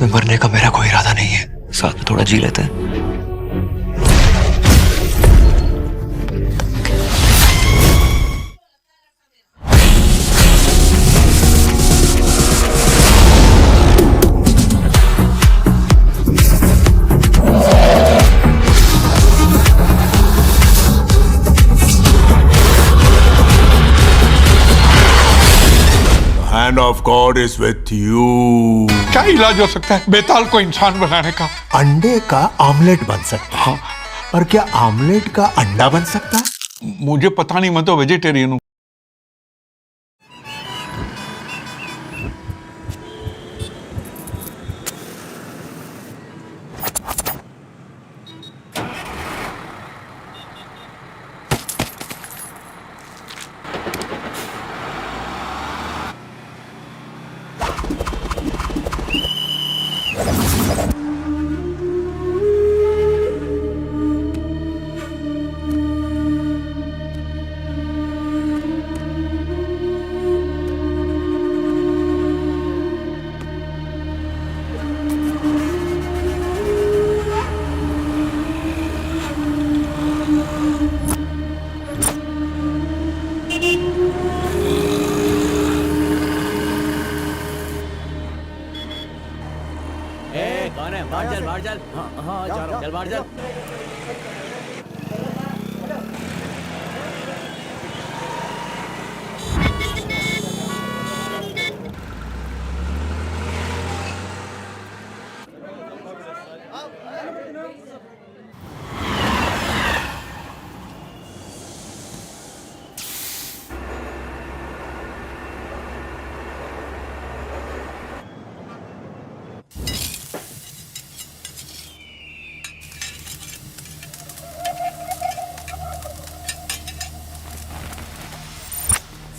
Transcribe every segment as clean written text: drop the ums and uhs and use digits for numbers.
में मरने का मेरा कोई इरादा नहीं है। साथ में थोड़ा जी लेते हैं। Hand of God is with you. क्या इलाज हो सकता है बेताल को इंसान बनाने का? अंडे का आमलेट बन सकता है, पर क्या आमलेट का अंडा बन सकता है? मुझे पता नहीं, मैं तो वेजिटेरियन हूँ। कौन है? बाहर चल। हाँ, चल बाहर चल।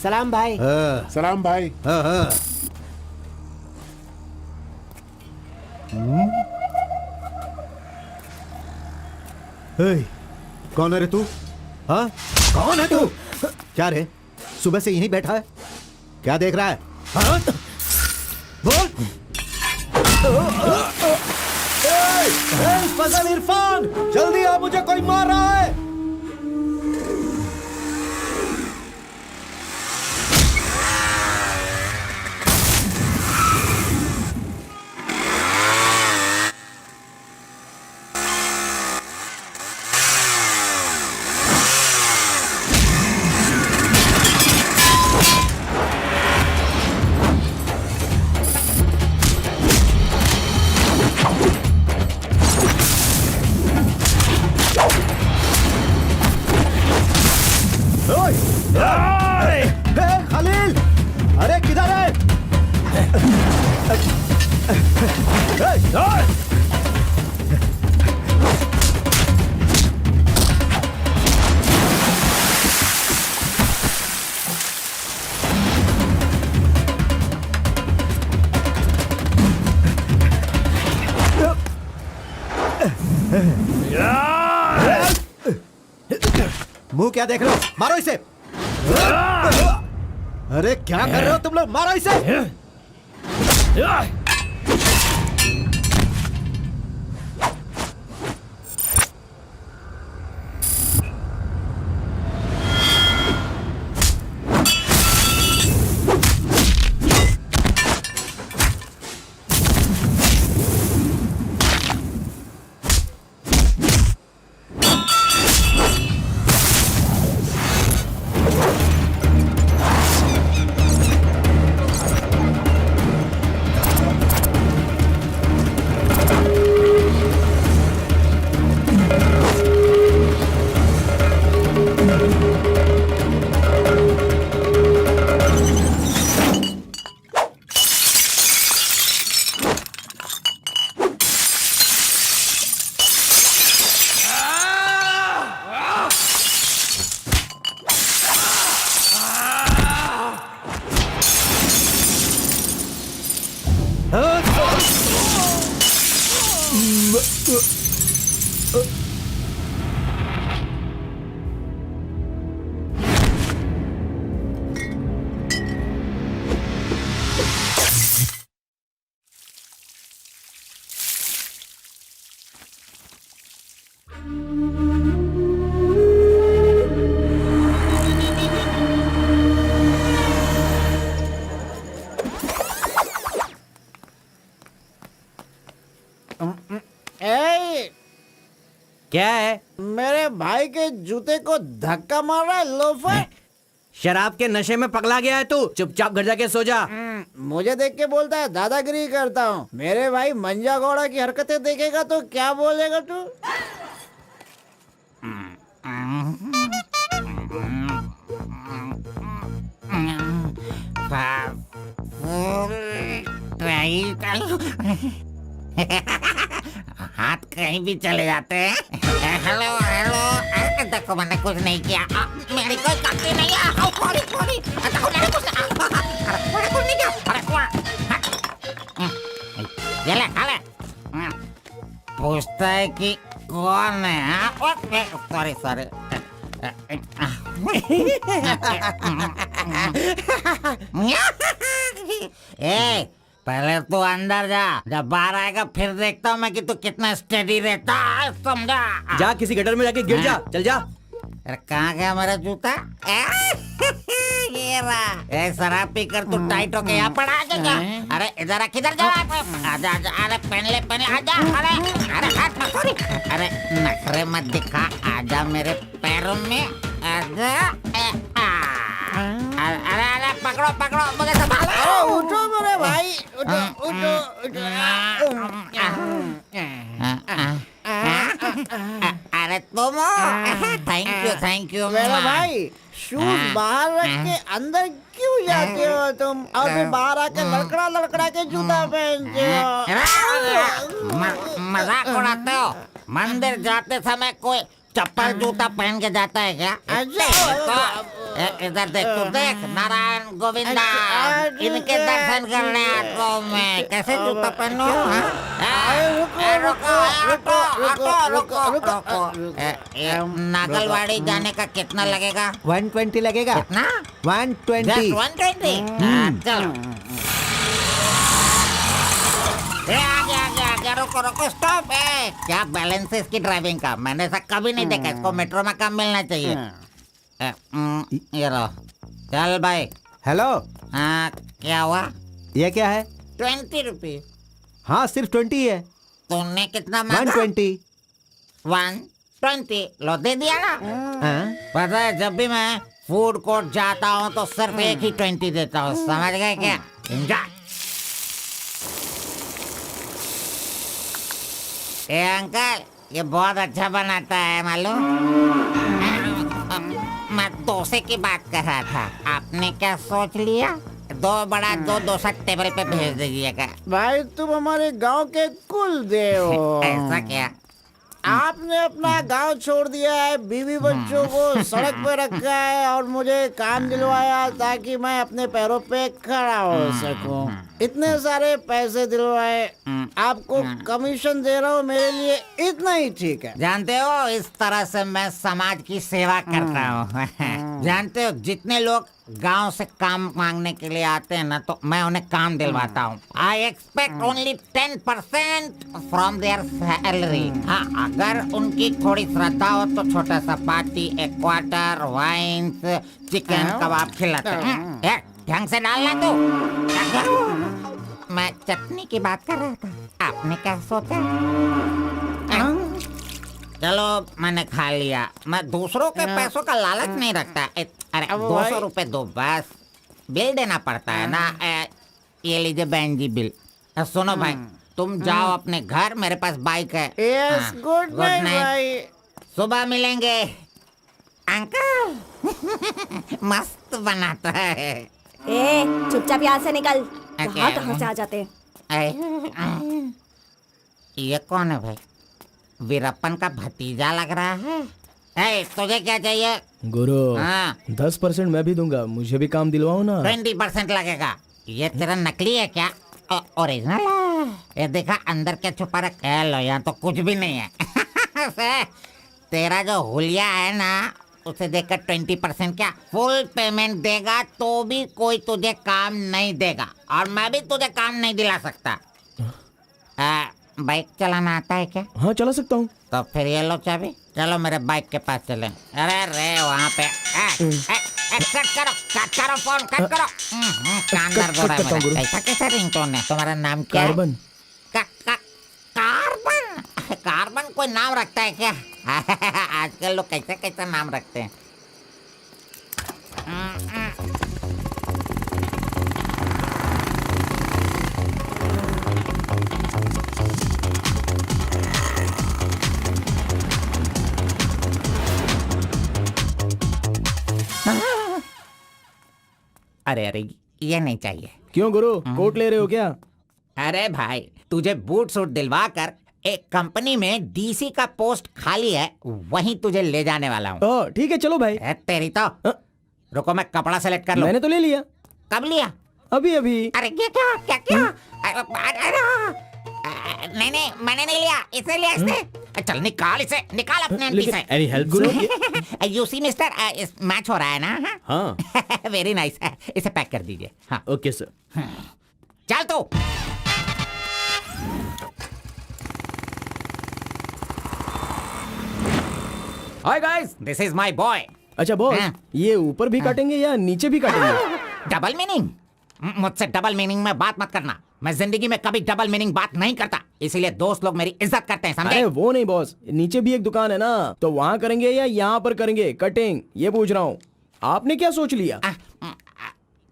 सलाम भाई। सलाम भाई। कौन है रे तू? हाँ, कौन है तू? क्या रे, सुबह से यहीं बैठा है? क्या देख रहा है? हाँ? बोल। फजल इरफान, जल्दी आ, मुझे कोई मार रहा है। खलील, अरे किधर है? मुंह क्या देख रहे हो? मारो इसे। अरे क्या कर रहे हो तुम लोग? मारो इसे। क्या है? मेरे भाई के जूते को धक्का मार रहा है लोफर। शराब के नशे में पगला गया है तू। चुपचाप घर जाके सो जा। मुझे देख के बोलता है दादागिरी करता हूँ। मेरे भाई मंजा घोड़ा की हरकतें देखेगा तो क्या बोलेगा तू? हाथ कहीं भी चले जाते हैं। हेलो हेलो, देखो मैंने कुछ नहीं किया, मेरी कोई गलती नहीं है। सॉरी सॉरी, देखो मैंने कुछ नहीं किया। अरे ये ले खा ले। पूछता है कि कौन है? Sorry sorry. ए, पहले तू अंदर जा, जब बाहर आएगा फिर देखता हूँ मैं कि तू कितना स्टेडी रहता है, समझा? जा किसी गटर में जाके गिर जा। चल जा। अरे कहाँ गया मेरा जूता? ये रहा। ए, शराब पीकर तू टाइट होके यहाँ पर आ जाएगा। अरे इधर आ, किधर जा? आजा आजा, अरे पहन ले आजा। अरे अरे हाथ मत छोड़ी। अरे नखरे मत दिखा, आजा मेरे पैरों में आजा। अरे अरे पकड़ो पकड़ो, मुझे संभालो। अरे उठो मेरे भाई, उठो उठो उठो। अरे तुम थैंक यू मेरा भाई शूज बाहर रख के अंदर क्यों जाते हो तुम? और फिर बाहर आके लड़खड़ा लड़खड़ा के जूता पहनते हो। मजाक उड़ाते हो? मंदिर जाते समय कोई चप्पल जूता पहन के जाता है क्या? इधर देख, तू देख, नारायण गोविंदा इनके दर्शन करने आता हूँ मैं। कैसे जूता पहनूं? रुको। नागलवाड़ी जाने का कितना लगेगा? 120 लगेगा। कितना? 120। 120। चलो। आगे रुको स्टॉप है। क्या बैलेंस है इसकी ड्राइविंग का? मैंने ऐसा कभी नहीं देखा। इसको मेट्रो में काम मिलना चाहिए। ये लो, चल भाई। हेलो, हाँ क्या हुआ? ये क्या है? 20 रुपये। हाँ सिर्फ 20 है। तूने कितना मांगा? 120। 120 लो, दे दिया ना। हाँ? पता है जब भी मैं फूड कोर्ट जाता हूँ तो सिर्फ एक ही 20 देता हूँ, समझ गए क्या? एंजॉय। ए अंकल, ये बहुत अच्छा बनाता है मालूम? मैं डोसे की बात कर रहा था, आपने क्या सोच लिया? 2 बड़ा 2 डोसा टेबल पे भेज दीजिएगा। भाई तुम हमारे गांव के कुल देव हो। ऐसा क्या? आपने अपना गांव छोड़ दिया है, बीवी बच्चों को सड़क पे रखा है और मुझे काम दिलवाया ताकि मैं अपने पैरों पे खड़ा हो सकूं। इतने सारे पैसे दिलवाए, आपको कमीशन दे रहा हूँ, मेरे लिए इतना ही ठीक है। जानते हो, इस तरह से मैं समाज की सेवा करता हूँ। जानते हो, जितने लोग गांव से काम मांगने के लिए आते हैं ना, तो मैं उन्हें काम दिलवाता हूँ। I expect only 10% from there salary. हाँ, अगर उनकी थोड़ी श्रद्धा हो तो छोटा सा पार्टी, एक क्वार्टर, वाइन्स, चिकन कबाब खिलाते हैं। ढंग से डालना तू। मैं चटनी की बात कर रहा था, आपने क्या सोचा? चलो मैंने खा लिया। मैं दूसरों के पैसों का लालच नहीं रखता। अरे 200 रुपए दो बस, बिल देना पड़ता है ना। ये लीजिए बहन जी बिल। सुनो भाई, तुम जाओ अपने घर, मेरे पास बाइक है। यस, गुड नाइट भाई। सुबह मिलेंगे। अंकल मस्त बनाता है। ए, चुपचाप यहाँ से निकल। क्या? कहाँ से आ जाते हैं? ये कौन है भाई? वीरप्पन का भतीजा लग रहा है। तुझे क्या चाहिए? गुरु, हाँ 10% मैं भी दूंगा, मुझे भी काम दिलवाओ ना। 20% लगेगा। ये तेरा नकली है क्या? ओरिजिनल है। ये देखा अंदर क्या छुपा रखा है? लो, यहाँ तो कुछ भी नहीं है। तेरा जो हुलिया है ना, उसे देखकर 20% क्या फुल पेमेंट देगा तो भी कोई तुझे काम नहीं देगा, और मैं भी तुझे काम नहीं दिला सकता। बाइक चलाना आता है क्या? हाँ चला सकता हूँ। तो फिर ये लो चाबी, चलो मेरे बाइक के पास चलें। अरे रे वहाँ पे कट करो फोन, कट करो। कान दर्द हो रहा है मेरा। ऐसा कैसा रिंगटोन है? तुम्हारा नाम क्या है? कार्बन। कार्बन? कार्बन कोई नाम रखता है क्या? आजकल लोग कैसे कैसे नाम रखते हैं। अरे अरे, ये नहीं चाहिए। क्यों गुरु, कोट ले रहे हो क्या? अरे भाई, तुझे बूट सूट दिलवा कर एक कंपनी में डीसी का पोस्ट खाली है, वहीं तुझे ले जाने वाला हूँ। ओह ठीक है, चलो भाई। तेरी तो। रुको, मैं कपड़ा सेलेक्ट कर लूं। मैंने तो ले लिया। कब लिया? अभी अभी। अरे ये क्या क्या क्या? नहीं नहीं, मैंने नहीं लिया, इसे लिया इसने। चल निकाल इसे, निकाल अपने एमपी से। Any help Guru? You see mister, match हो रहा है ना? हाँ। वेरी नाइस, इसे पैक कर दीजिए। हाँ ओके सर। चल तू। Hi guys, this is my boy. अच्छा बॉस, हाँ। ये ऊपर भी काटेंगे या नीचे भी काटेंगे? Double meaning? मुझसे डबल मीनिंग में बात मत करना। मैं जिंदगी में कभी डबल मीनिंग बात नहीं करता, इसीलिए दोस्त लोग मेरी इज्जत करते हैं, समझे? अरे वो नहीं बॉस, नीचे भी एक दुकान है ना, तो वहाँ करेंगे या यहाँ पर करेंगे कटिंग, ये पूछ रहा हूँ। आपने क्या सोच लिया?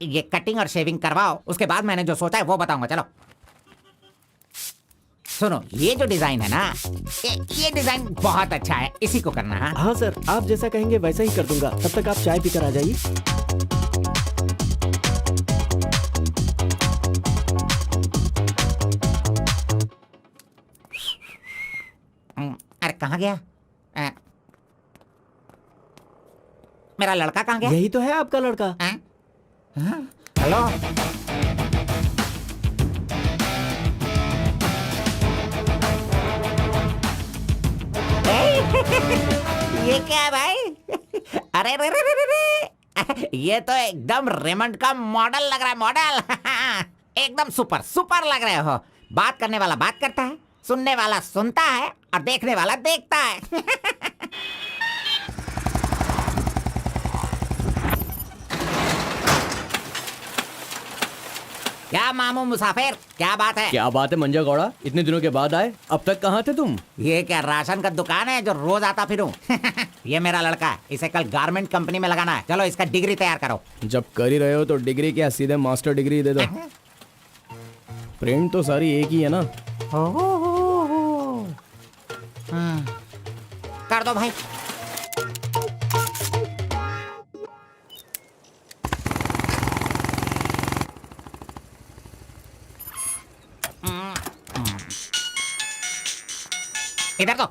ये कटिंग और शेविंग करवाओ, उसके बाद मैंने जो सोचा है वो बताऊंगा। चलो सुनो, ये जो डिजाइन है ना, ये डिजाइन बहुत अच्छा है, इसी को करना है। हाँ सर, आप जैसा कहेंगे वैसा ही कर दूंगा। तब तक आप चाय पीकर आ जाइए। अरे कहाँ गया? मेरा लड़का कहाँ गया? यही तो है आपका लड़का। हेलो। ये क्या है भाई? अरे रे रे रे रे रे। ये तो एकदम रेमंड का मॉडल लग रहा है, मॉडल। एकदम सुपर सुपर लग रहे हो। बात करने वाला बात करता है, सुनने वाला सुनता है और देखने वाला देखता है। क्या मामू मुसाफिर, क्या बात है? क्या बात है मंजा गौड़ा, इतने दिनों के बाद आए, अब तक कहाँ थे तुम? ये क्या राशन का दुकान है जो रोज आता फिरूं? ये मेरा लड़का है, इसे कल गारमेंट कंपनी में लगाना है। चलो इसका डिग्री तैयार करो। जब कर ही रहे हो तो डिग्री क्या, सीधे मास्टर डिग्री दे दो। प्रिंट तो सारी एक ही है ना। कर दो भाई। इधर तो।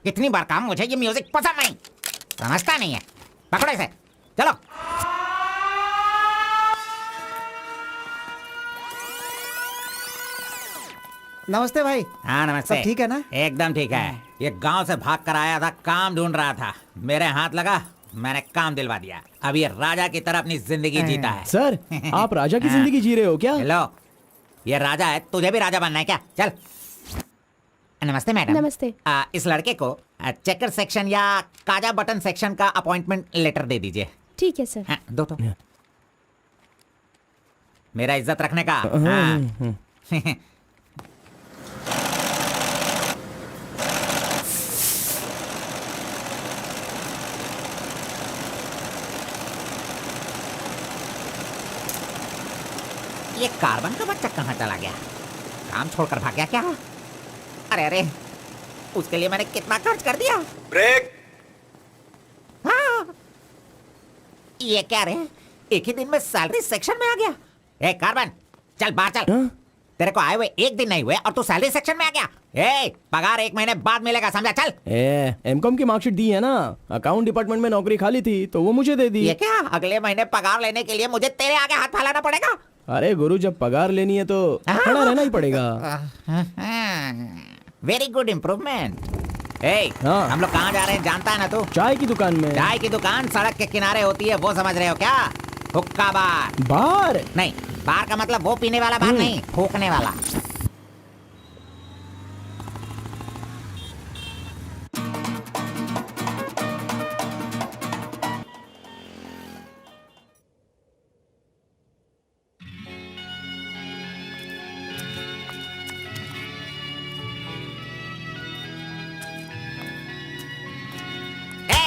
कितनी बार काम, मुझे ये म्यूजिक पसंद नहीं, समझता नहीं है। पकड़ो इसे, चलो। नमस्ते भाई। हाँ नमस्ते। सब ठीक है ना? एकदम ठीक है। ये गांव से भाग कर आया था, काम ढूंढ रहा था, मेरे हाथ लगा, मैंने काम दिलवा दिया। अब ये राजा की तरह अपनी जिंदगी जीता है। सर, आप राजा की जिंदगी जी रहे हो क्या? हेलो, ये राजा है, तुझे भी राजा बनना है क्या? चल। नमस्ते मैडम। नमस्ते। इस लड़के को चेकर सेक्शन या काजा बटन सेक्शन का अपॉइंटमेंट लेटर दे दीजिए। ठीक है सर। हाँ, दो तो। मेरा इज्जत रखने का। हाँ। ये कार्बन का बच्चा कहाँ चला गया? काम छोड़कर भाग गया क्या? अरे अरे, उसके लिए मैंने कितना खर्च कर दिया। ब्रेक। हाँ। ये क्या रे, एक ही दिन में सैलरी सेक्शन में आ गया। ए कार्बन, चल बाहर चल। हाँ? तेरे को आए हुए एक दिन नहीं हुए और तू सैलरी सेक्शन में आ गया। ए, पगार 1 महीने बाद मिलेगा, समझा? चल। एमकॉम की मार्कशीट दी है ना, अकाउंट डिपार्टमेंट में नौकरी खाली थी तो वो मुझे दे दी। ये क्या, अगले महीने पगार लेने के लिए मुझे तेरे आगे हाथ फैलाना पड़ेगा? अरे गुरु, जब पगार लेनी है तो खड़ा रहना ही पड़ेगा। Very good improvement. ए, हाँ। हम लोग कहाँ जा रहे हैं जानता है ना तू? चाय की दुकान में। चाय की दुकान सड़क के किनारे होती है, वो समझ रहे हो क्या? हुक्का बार। बार? नहीं, बार का मतलब वो पीने वाला बार नहीं, फूकने वाला।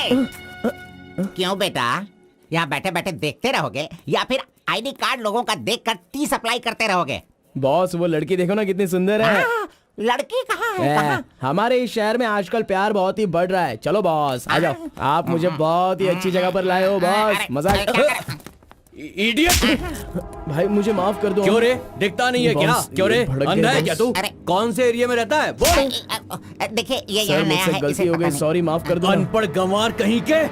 क्यों बेटा, यहाँ बैठे बैठे देखते रहोगे या फिर आईडी कार्ड लोगों का देखकर टी सप्लाई करते रहोगे? बॉस वो लड़की देखो ना कितनी सुंदर है। लड़की कहाँ है? कहाँ? हमारे इस शहर में आजकल प्यार बहुत ही बढ़ रहा है। चलो बॉस आ जाओ, आप मुझे बहुत ही अच्छी जगह पर लाए हो बॉस। मजा इडियट! भाई मुझे माफ कर दो। क्यों रे, दिखता नहीं है क्या? बॉस, क्यों रे, भड़क अंधा गए है क्या तू? अरे। कौन से एरिया में रहता है बोल? देखिए ये सर यहाँ नया मुझसे है, गलती इसे हो पता गई, नहीं। सॉरी माफ कर दो। अनपढ़ गंवार कहीं के।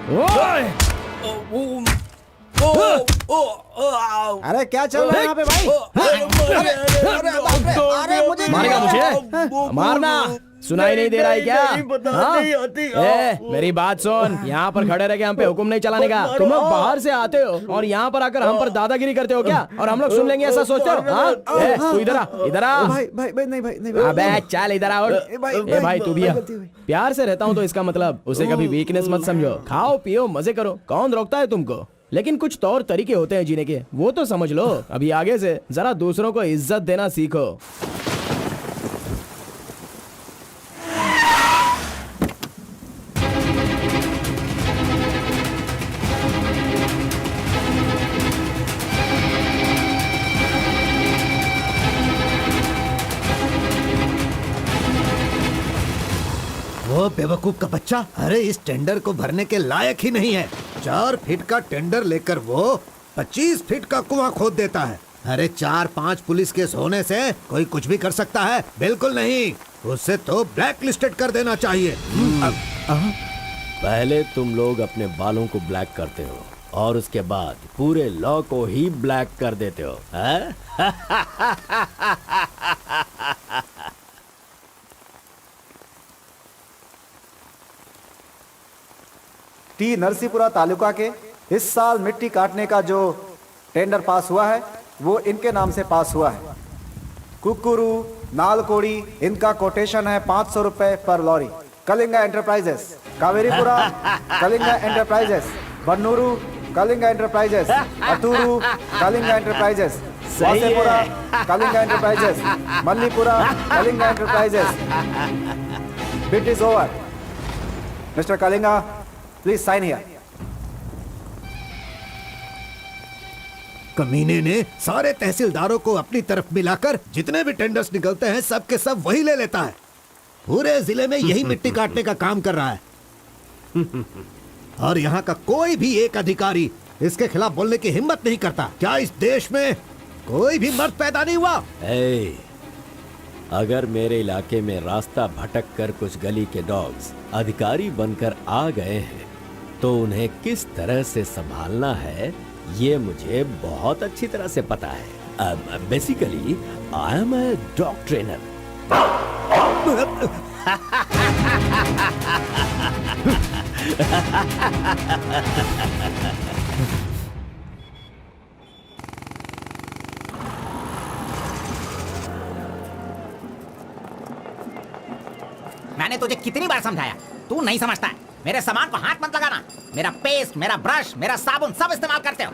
अरे क्या चल रहा है यहाँ पे भाई? अरे मुझे मारेगा मुझे? मारना सुनाई नहीं दे रहा है क्या? हाँ? मेरी बात सुन, यहाँ पर खड़े रह के हम पे हुक्म नहीं चलाने का। तुम लोग बाहर से आते हो और यहाँ पर आकर हम पर दादागिरी करते हो क्या? और हम लोग सुन लेंगे ऐसा सोचते हो? हाँ? तू इधर आ, इधर आ। भाई भाई भाई नहीं भाई नहीं भाई। अबे चल इधर आओ। ए भाई तू भी आ। प्यार से रहता हूँ तो इसका मतलब उसे कभी वीकनेस मत समझो। खाओ पियो मजे करो, कौन रोकता है तुमको? लेकिन कुछ तौर तरीके होते हैं जीने के, वो तो समझ लो। अभी आगे से जरा दूसरों को इज्जत देना सीखो। वो बेवकूफ का बच्चा, अरे इस टेंडर को भरने के लायक ही नहीं है। 4 फीट का टेंडर लेकर वो 25 फीट का कुआं खोद देता है। अरे 4-5 पुलिस केस होने से कोई कुछ भी कर सकता है? बिल्कुल नहीं, उसे तो ब्लैक लिस्टेड कर देना चाहिए। पहले तुम लोग अपने बालों को ब्लैक करते हो और उसके बाद पूरे लॉ को ही ब्लैक कर देते हो, हैं? टी नरसीपुरा तालुका के इस साल मिट्टी काटने का जो टेंडर पास हुआ है वो इनके नाम से पास हुआ है। कुकुरू नालकोड़ी, इनका कोटेशन है 500 रुपए पर lorry. Kalinga enterprises Kaveripura, Kalinga enterprises Bannur, Kalinga enterprises Attur, Kalinga enterprises Vasepura, Kalinga enterprises Mallipura, Kalinga enterprises. Bit is over. Mister Kalinga please sign here. कमीने ने सारे तहसीलदारों को अपनी तरफ मिलाकर जितने भी टेंडर्स निकलते हैं सब के सब वही ले लेता है। पूरे जिले में यही मिट्टी काटने का काम कर रहा है। और यहाँ का कोई भी एक अधिकारी इसके खिलाफ बोलने की हिम्मत नहीं करता। क्या इस देश में कोई भी मर्द पैदा नहीं हुआ? अगर मेरे इलाके में रास्ता भटक कर कुछ गली के डॉग्स अधिकारी बनकर आ गए हैं तो उन्हें किस तरह से संभालना है ये मुझे बहुत अच्छी तरह से पता है। Basically I am a dog trainer. मैंने तुझे कितनी बार समझाया, तू नहीं समझता है। मेरे सामान को हाथ मत लगाना। मेरा पेस्ट, मेरा ब्रश, मेरा साबुन सब इस्तेमाल करते हो।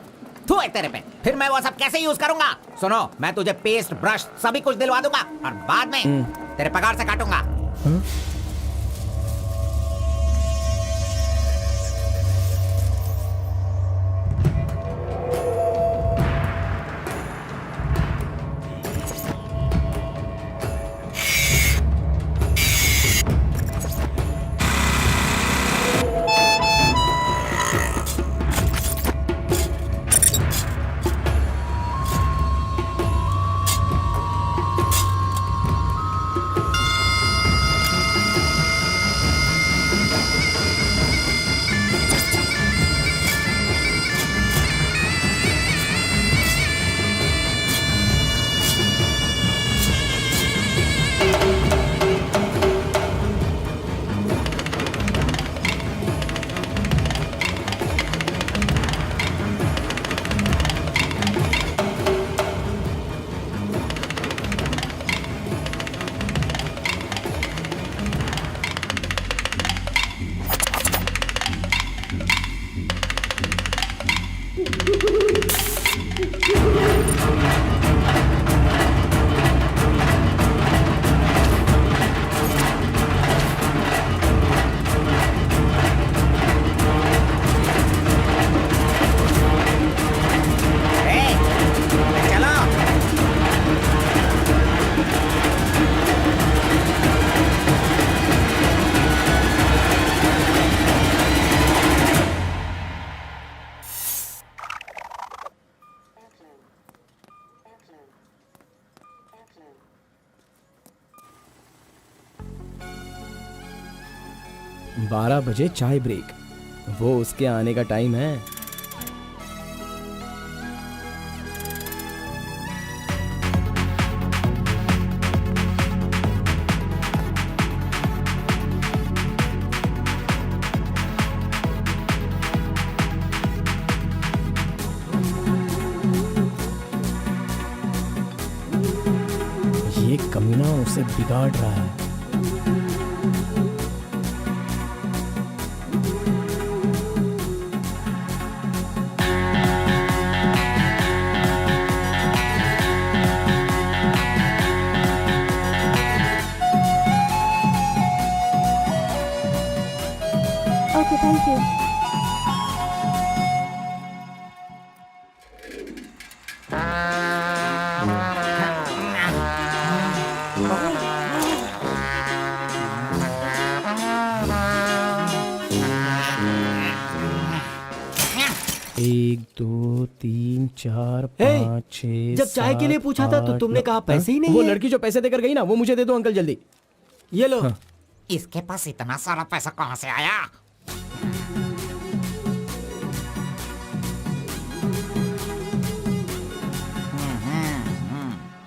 थू है तेरे पे, फिर मैं वो सब कैसे यूज करूंगा? सुनो, मैं तुझे पेस्ट ब्रश सभी कुछ दिलवा दूंगा और बाद में तेरे पगार से काटूंगा। बारह बजे चाय ब्रेक, वो उसके आने का टाइम है। ये कमीना उसे बिगाड़ रहा है। Okay, thank you. एक दो तीन चार पाँच छः। जब चाय के लिए पूछा था तो तुमने कहा पैसे ही नहीं वो है। लड़की जो पैसे देकर गई ना, वो मुझे दे दो अंकल जल्दी। ये लो। इसके पास इतना सारा पैसा कहाँ से आया?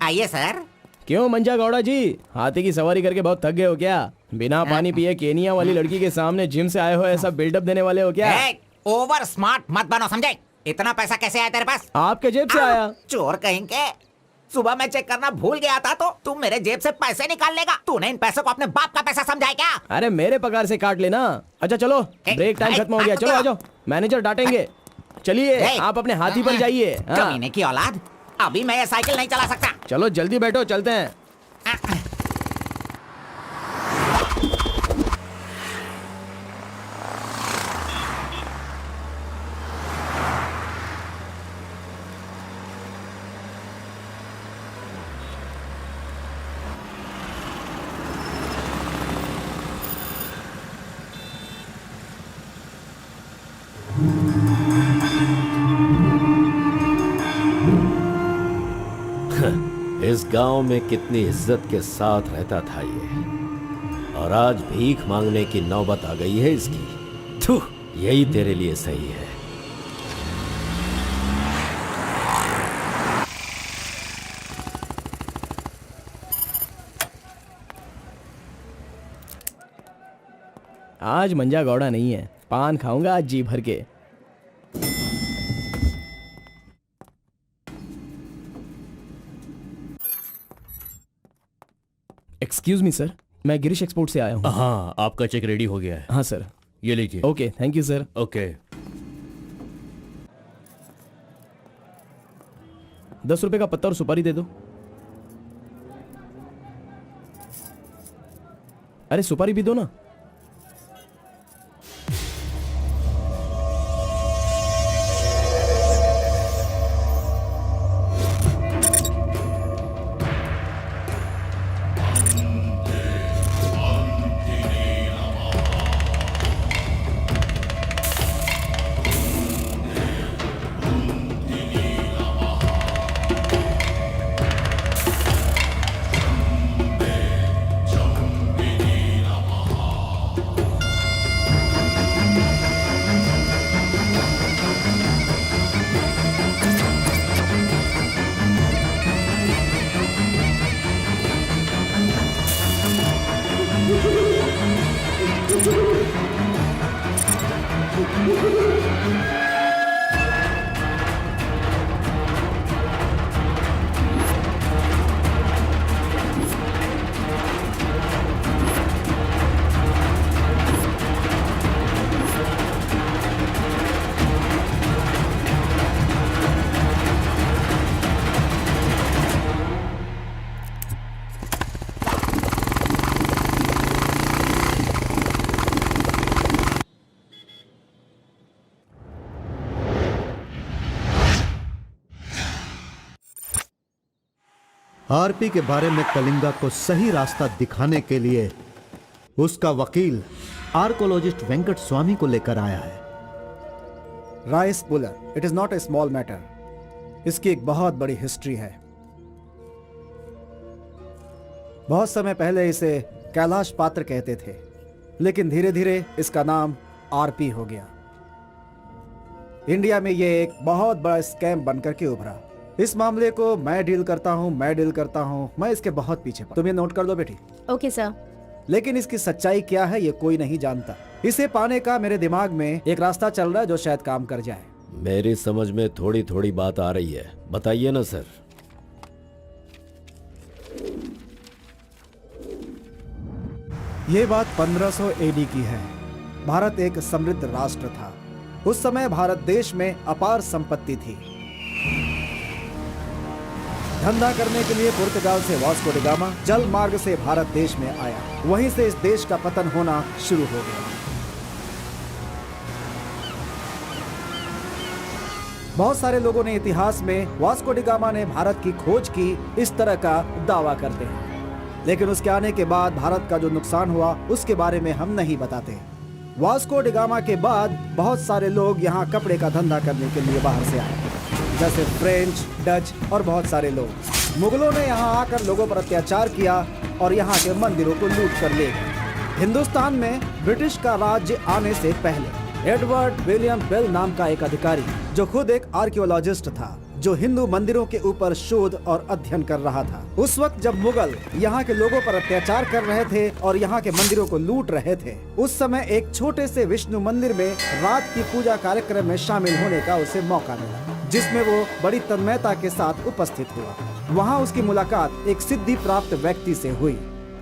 आइए सर। क्यों मंजा गौड़ा जी, हाथी की सवारी करके बहुत थक गए हो क्या? बिना पानी पिए केनिया वाली लड़की के सामने जिम से आए हो, ऐसा बिल्डअप देने वाले हो क्या? ओवर स्मार्ट मत बनो, समझे? इतना पैसा कैसे आया तेरे पास? आपके जेब से आया। चोर कहेंगे। सुबह मैं चेक करना भूल गया था तो तू मेरे जेब से पैसे निकाल लेगा। तूने इन पैसों को अपने बाप का पैसा समझा है क्या? अरे मेरे पगार से काट लेना। अच्छा चलो, ब्रेक टाइम खत्म हो गया, चलो आ जाओ, मैनेजर डांटेंगे। चलिए आप अपने हाथी पर जाइए। कमीने की औलाद, अभी मैं ये साइकिल नहीं चला सकता। चलो जल्दी बैठो, चलते हैं। इस गांव में कितनी इज्जत के साथ रहता था ये, और आज भीख मांगने की नौबत आ गई है इसकी। थू, यही तेरे लिए सही है। आज मंजा गौड़ा नहीं है, पान खाऊंगा आज जी भर के। एक्सक्यूज मी सर, मैं गिरीश एक्सपोर्ट से आया हूँ। हाँ, आपका चेक रेडी हो गया है। हाँ सर। ये लीजिए। Okay, thank you sir. Okay. 10 रुपए का पत्ता और सुपारी दे दो। अरे सुपारी भी दो ना। आरपी के बारे में कलिंगा को सही रास्ता दिखाने के लिए उसका वकील आर्कोलॉजिस्ट वेंकट स्वामी को लेकर आया है। Rice puller, it is not a small matter. इसकी एक बहुत बड़ी हिस्ट्री है। बहुत समय पहले इसे कैलाश पात्र कहते थे, लेकिन धीरे धीरे इसका नाम आरपी हो गया। इंडिया में ये एक बहुत बड़ा स्कैम बनकर के उभरा। इस मामले को मैं डील करता हूँ, मैं इसके बहुत पीछे तुम ये नोट कर दो बेटी। Okay sir. लेकिन इसकी सच्चाई क्या है ये कोई नहीं जानता। इसे पाने का मेरे दिमाग में एक रास्ता चल रहा है जो शायद काम कर जाए। मेरी समझ में थोड़ी थोड़ी बात आ रही है, बताइए ना सर। ये बात 1500 एडी की है। भारत एक समृद्ध राष्ट्र था। उस समय भारत देश में अपार संपत्ति थी। धंधा करने के लिए पुर्तगाल से वास्को डी गामा जल मार्ग से भारत देश में आया। वहीं से इस देश का पतन होना शुरू हो गया। बहुत सारे लोगों ने इतिहास में वास्को डी गामा ने भारत की खोज की इस तरह का दावा करते हैं, लेकिन उसके आने के बाद भारत का जो नुकसान हुआ उसके बारे में हम नहीं बताते। वास्को डी गामा के बाद बहुत सारे लोग यहाँ कपड़े का धंधा करने के लिए बाहर से आए, जैसे फ्रेंच, डच और बहुत सारे लोग। मुगलों ने यहाँ आकर लोगों पर अत्याचार किया और यहाँ के मंदिरों को लूट कर ले गए। हिंदुस्तान में ब्रिटिश का राज्य आने से पहले एडवर्ड विलियम बेल नाम का एक अधिकारी, जो खुद एक आर्कियोलॉजिस्ट था, जो हिंदू मंदिरों के ऊपर शोध और अध्ययन कर रहा था। उस वक्त जब मुगल यहाँ के लोगों पर अत्याचार कर रहे थे और यहाँ के मंदिरों को लूट रहे थे, उस समय एक छोटे से विष्णु मंदिर में रात की पूजा कार्यक्रम में शामिल होने का उसे मौका मिला, जिसमें वो बड़ी तन्मयता के साथ उपस्थित हुआ। वहाँ उसकी मुलाकात एक सिद्धि प्राप्त व्यक्ति से हुई।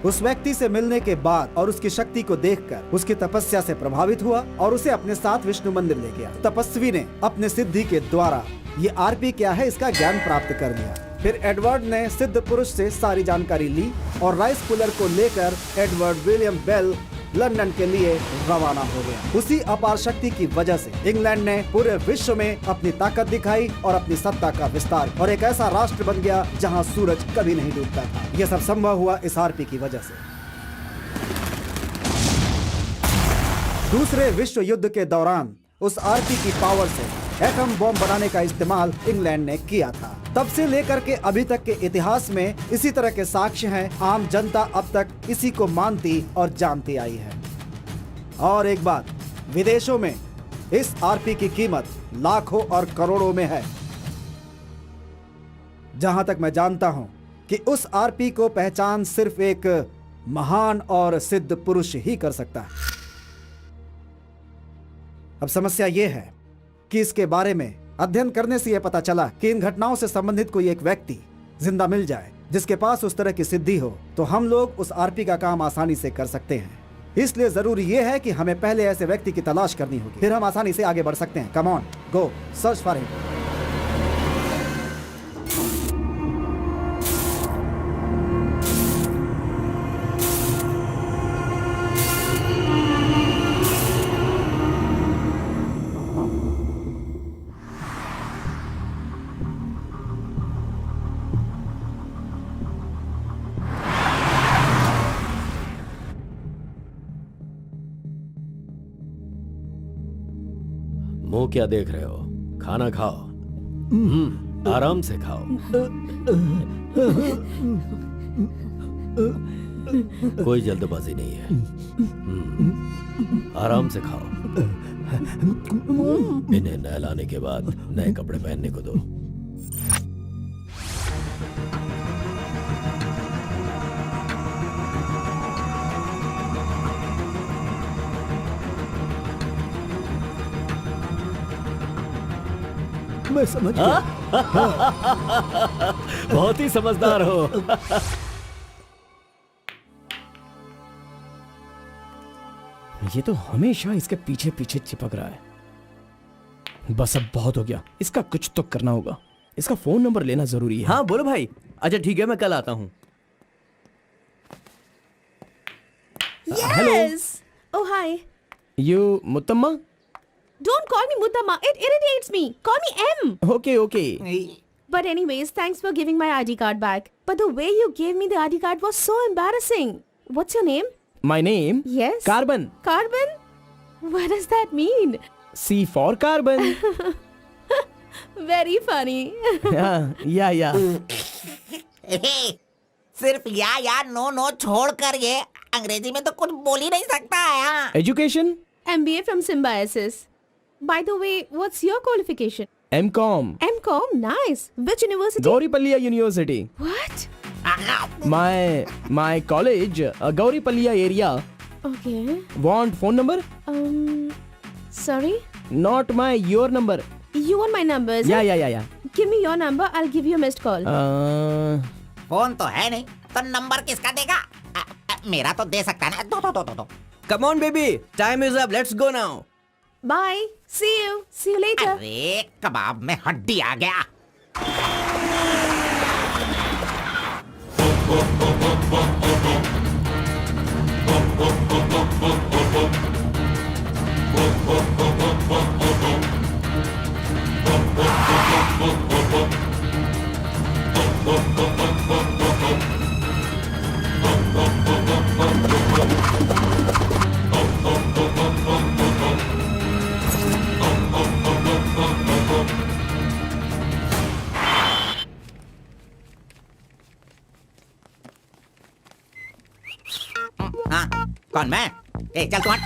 उस व्यक्ति से मिलने के बाद और उसकी शक्ति को देखकर उसकी तपस्या से प्रभावित हुआ और उसे अपने साथ विष्णु मंदिर ले गया। तपस्वी ने अपने सिद्धि के द्वारा ये आरपी क्या है इसका ज्ञान प्राप्त कर लिया। फिर एडवर्ड ने सिद्ध पुरुष से सारी जानकारी ली और राइस कूलर को लेकर एडवर्ड विलियम बेल लंदन के लिए रवाना हो गया। उसी अपार शक्ति की वजह से इंग्लैंड ने पूरे विश्व में अपनी ताकत दिखाई और अपनी सत्ता का विस्तार, और एक ऐसा राष्ट्र बन गया जहां सूरज कभी नहीं डूबता था। यह सब संभव हुआ इस आरपी की वजह से। दूसरे विश्व युद्ध के दौरान उस आरपी की पावर से एटम बॉम्ब बनाने का इस्तेमाल इंग्लैंड ने किया था। तब से लेकर के अभी तक के इतिहास में इसी तरह के साक्ष्य हैं। आम जनता अब तक इसी को मानती और जानती आई है। और एक बात, विदेशों में इस आरपी की कीमत लाखों और करोड़ों में है। जहां तक मैं जानता हूं कि उस आरपी को पहचान सिर्फ एक महान और सिद्ध पुरुष ही कर सकता है। अब समस्या यह है कि इसके बारे में अध्ययन करने से यह पता चला कि इन घटनाओं से संबंधित कोई एक व्यक्ति जिंदा मिल जाए जिसके पास उस तरह की सिद्धि हो, तो हम लोग उस आरपी का काम आसानी से कर सकते हैं। इसलिए जरूरी यह है कि हमें पहले ऐसे व्यक्ति की तलाश करनी होगी, फिर हम आसानी से आगे बढ़ सकते हैं। Come on, go search for him. मुंह क्या देख रहे हो? खाना खाओ। आराम से खाओ। कोई जल्दबाजी नहीं है। आराम से खाओ। इन्हें नहलाने के बाद नए कपड़े पहनने को दो। मैं समझ गया। बहुत ही समझदार हो। ये तो हमेशा इसके पीछे पीछे चिपक रहा है। बस अब बहुत हो गया, इसका कुछ तो करना होगा। इसका फोन नंबर लेना जरूरी है। हाँ बोलो भाई। अच्छा ठीक है, मैं कल आता हूँ। Yes. Oh hi. You Muthamma? Don't call me Mutamma. It irritates me. Call me M. Okay, okay. But anyways, thanks for giving my ID card back. But the way you gave me the ID card was so embarrassing. What's your name? My name? Yes. Carbon. Carbon? What does that mean? C for carbon. Very funny. Yeah. सिर्फ या no no छोड़कर ये अंग्रेजी में तो कुछ बोल ही नहीं सकता है। Education? MBA from Symbiosis. By the way, what's your qualification? M.Com. M.Com, nice. Which university? Gauripalliya University. What? My college, Gauripalliya area. Okay. Want phone number? Sorry? Not your number. You want my number, is it? Yeah. Give me your number, I'll give you a missed call. Phone तो है नहीं, तो number किसका देगा? मेरा तो दे सकता है ना। दो। Come on, baby. Time is up. Let's go now. Bye. See you later. अरे कबाब में हड्डी आ गया। कौन मैं? चल तू हट।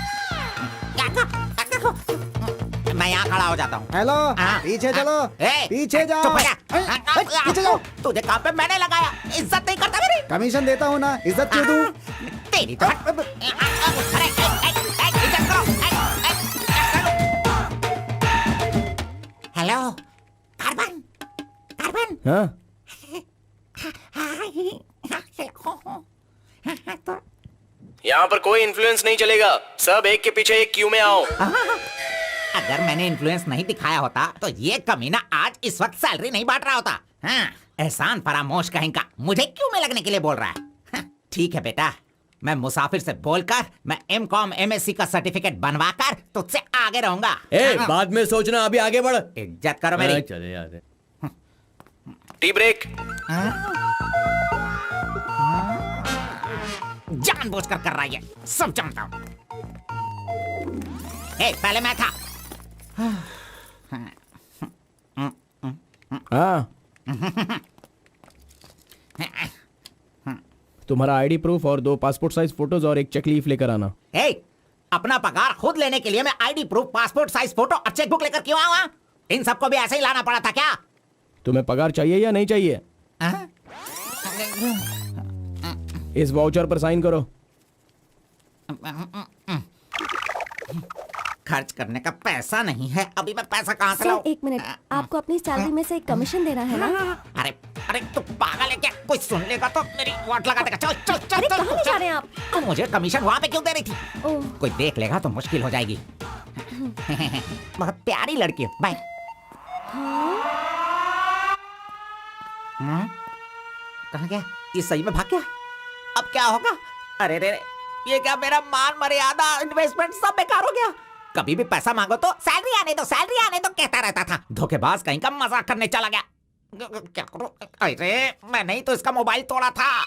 मैं यहाँ खड़ा हो जाता हूँ। हेलो, पीछे चलो। पीछे जाओ। चुप हो जा। पीछे जाओ। तुझे काम पे मैंने लगाया, इज्जत नहीं करता मेरी। कमीशन देता हूँ ना, इज्जत क्यों दूँ? तेरी तो इज्जत करो। Hello, carbon. हाँ? यहाँ पर कोई इन्फ्लुएंस नहीं चलेगा। सब एक के पीछे एक क्यू में आओ। अगर मैंने इन्फ्लुएंस नहीं दिखाया होता तो ये कमीना आज इस वक्त सैलरी नहीं बांट रहा होता। हाँ, एहसान फरामोश कहेगा, मुझे क्यों में लगने के लिए बोल रहा है? हाँ, ठीक है बेटा, मैं मुसाफिर से बोलकर मैं M.Com MSc का सर्टिफिकेट बनवाकर तुझसे आगे रहूंगा। बाद में सोचना, अभी आगे बढ़। इज्जत करो मेरी। चले यार। Tea break. जानबूझकर कर रहा है, सब जानता हूँ। पहले मैं था। हाँ। तुम्हारा आईडी प्रूफ और 2 पासपोर्ट साइज फोटोज और एक चेक लीफ लेकर आना। अपना पगार खुद लेने के लिए मैं ID proof, passport size photo और चेक बुक लेकर क्यों आऊँ? इन सबको भी ऐसे ही लाना पड़ा था क्या? तुम्हें पगार चाहिए या नहीं चाहिए? इस वाउचर पर साइन करो। खर्च करने का पैसा नहीं है, अभी मैं पैसा कहाँ से लाऊं? एक मिनट, आपको अपनी सैलरी में से एक कमीशन देना है ना? अरे तू पागल है क्या? कोई सुन लेगा तो मेरी वाट लगा देगा। चल। कहाँ ले जा रहे हैं आप? तो मुझे कमीशन वहाँ पे क्यों दे रही थी? कोई देख लेगा तो मुश्किल हो जाएगी। बहुत प्यारी लड़की है। बाय। कहाँ गया? ये सही में भाग गया? अब क्या होगा? अरे रे, ये क्या मेरा मान मर्यादा इन्वेस्टमेंट सब बेकार हो गया? कभी भी पैसा मांगो तो सैलरी आने दो कहता रहता था। धोखेबाज कहीं का मजाक करने चला गया। क्या करूं? अरे मैं नहीं तो इसका मोबाइल तोड़ा था।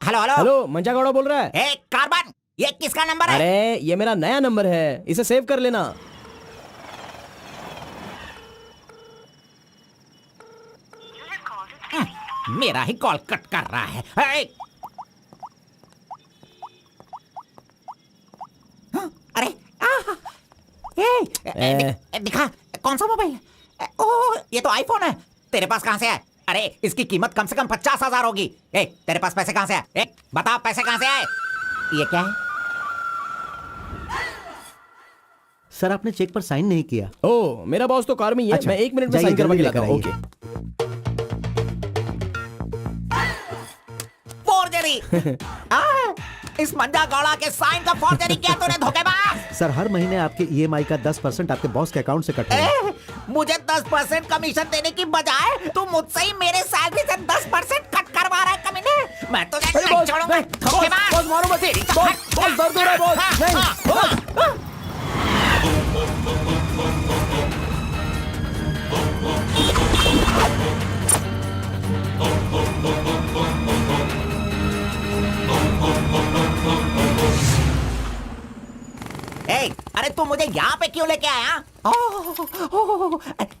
हेलो, मंजा गौड़ा बोल रहा है। कार्बन, ये किसका नंबर है? अरे ये मेरा नया नंबर है, इसे सेव कर लेना। मेरा ही कॉल कट कर रहा है। अरे दिखा, कौन सा मोबाइल? ओह, ये तो आईफोन है। तेरे पास कहां से है? अरे इसकी कीमत कम से कम 50,000 होगी। तेरे पास पैसे कहां से आए? बता, पैसे कहां से आए? ये क्या है? सर, आपने चेक पर साइन नहीं किया। ओह, मेरा बॉस तो कार में ही है। मैं 1 मिनट में साइन करवा के लाता हूं। ओके। फोर्जरी। इस मंजा गौड़ा के साइन का फोर्जरी किया तूने, धोखेबाज। सर, हर महीने आपके EMI का 10% आपके बॉस के अकाउंट से कटता है। मुझे 10% कमीशन देने की बजाय तू मुझसे ही मेरे सैलरी से 10% कट करवा रहा है कमीने। मैं तो नहीं छोड़ूंगा। धोखेबाज। बॉस मारो मत। बॉस दर्द हो रहा है बॉस। नहीं। अरे तू मुझे यहाँ पे क्यों लेके आया?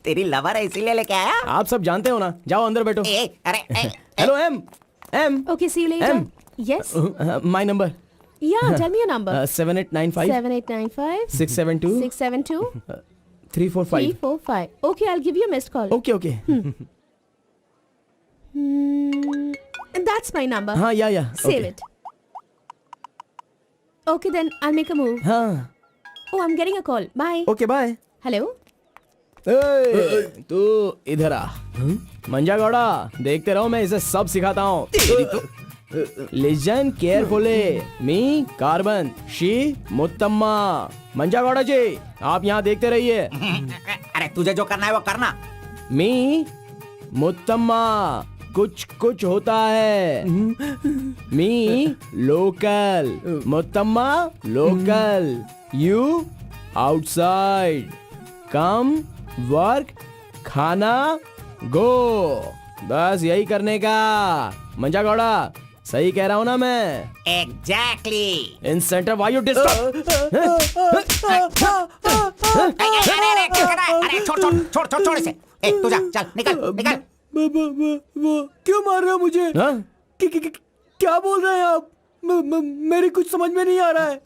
तेरी लवर है इसीलिए लेके आया। आप सब जानते हो ना, जाओ अंदर बैठो। अरे hello um Okay, see you later. M. Yes. My number Yeah, tell me your number. 7895 7895 672 672 345. 345. Okay, I'll give you a missed call. Okay That's my number. हाँ या Save it. Okay, then I'll make a move. हाँ Oh, I'm getting a call. Bye. Okay bye. Hello? तू इधर आ। मंजा गौड़ा, देखते रहो, मैं इसे सब सिखाता हूँ। Listen carefully, me carbon, she Muthamma. Manja Gowda ji, आप यहाँ देखते रहिए। अरे तुझे जो करना है वो करना। मी मुत्तम्मा, कुछ कुछ होता है। Me local, Muthamma local, you outside, come work, खाना गो। बस यही करने का। मंजा गौड़ा, सही कह रहा हूँ ना मैं? Exactly. In centre why you disturb. अरे छोड़ इसे। तू जा, चल निकल। क्यों मार रहे हो मुझे? क्या बोल रहे हैं आप? मेरी कुछ समझ में नहीं आ रहा है।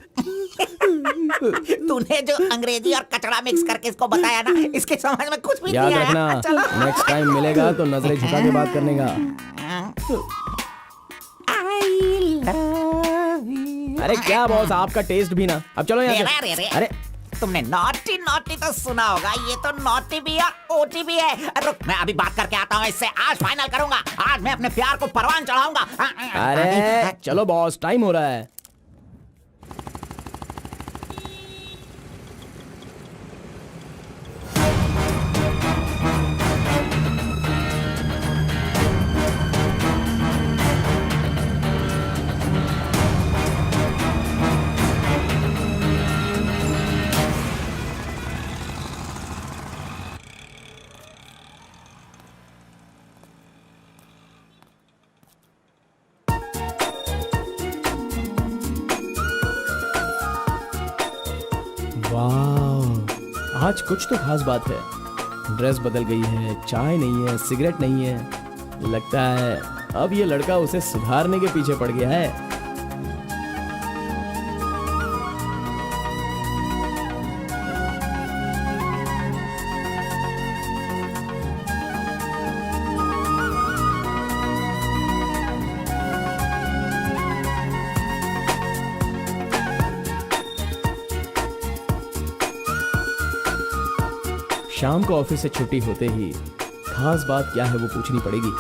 तूने जो अंग्रेजी और कचड़ा मिक्स करके इसको बताया ना, इसके समझ में कुछ भी याद नहीं रखना, आया। नेक्स्ट टाइम मिलेगा तो नजरें झुका के बात करने का। अरे क्या बॉस, आपका टेस्ट भी ना। अब चलो यहाँ से। अरे तुमने नॉटी तो सुना होगा, ये तो नॉटी भी है, ओटी भी है। रुक, मैं अभी बात करके आता हूँ इससे। आज फाइनल करूंगा। आज मैं अपने प्यार को परवान चढ़ाऊंगा। अरे चलो बॉस, टाइम हो रहा है। वाह, आज कुछ तो खास बात है। ड्रेस बदल गई है, चाय नहीं है, सिगरेट नहीं है। लगता है अब ये लड़का उसे सुधारने के पीछे पड़ गया है। शाम को ऑफिस से छुट्टी होते ही खास बात क्या है वो पूछनी पड़ेगी।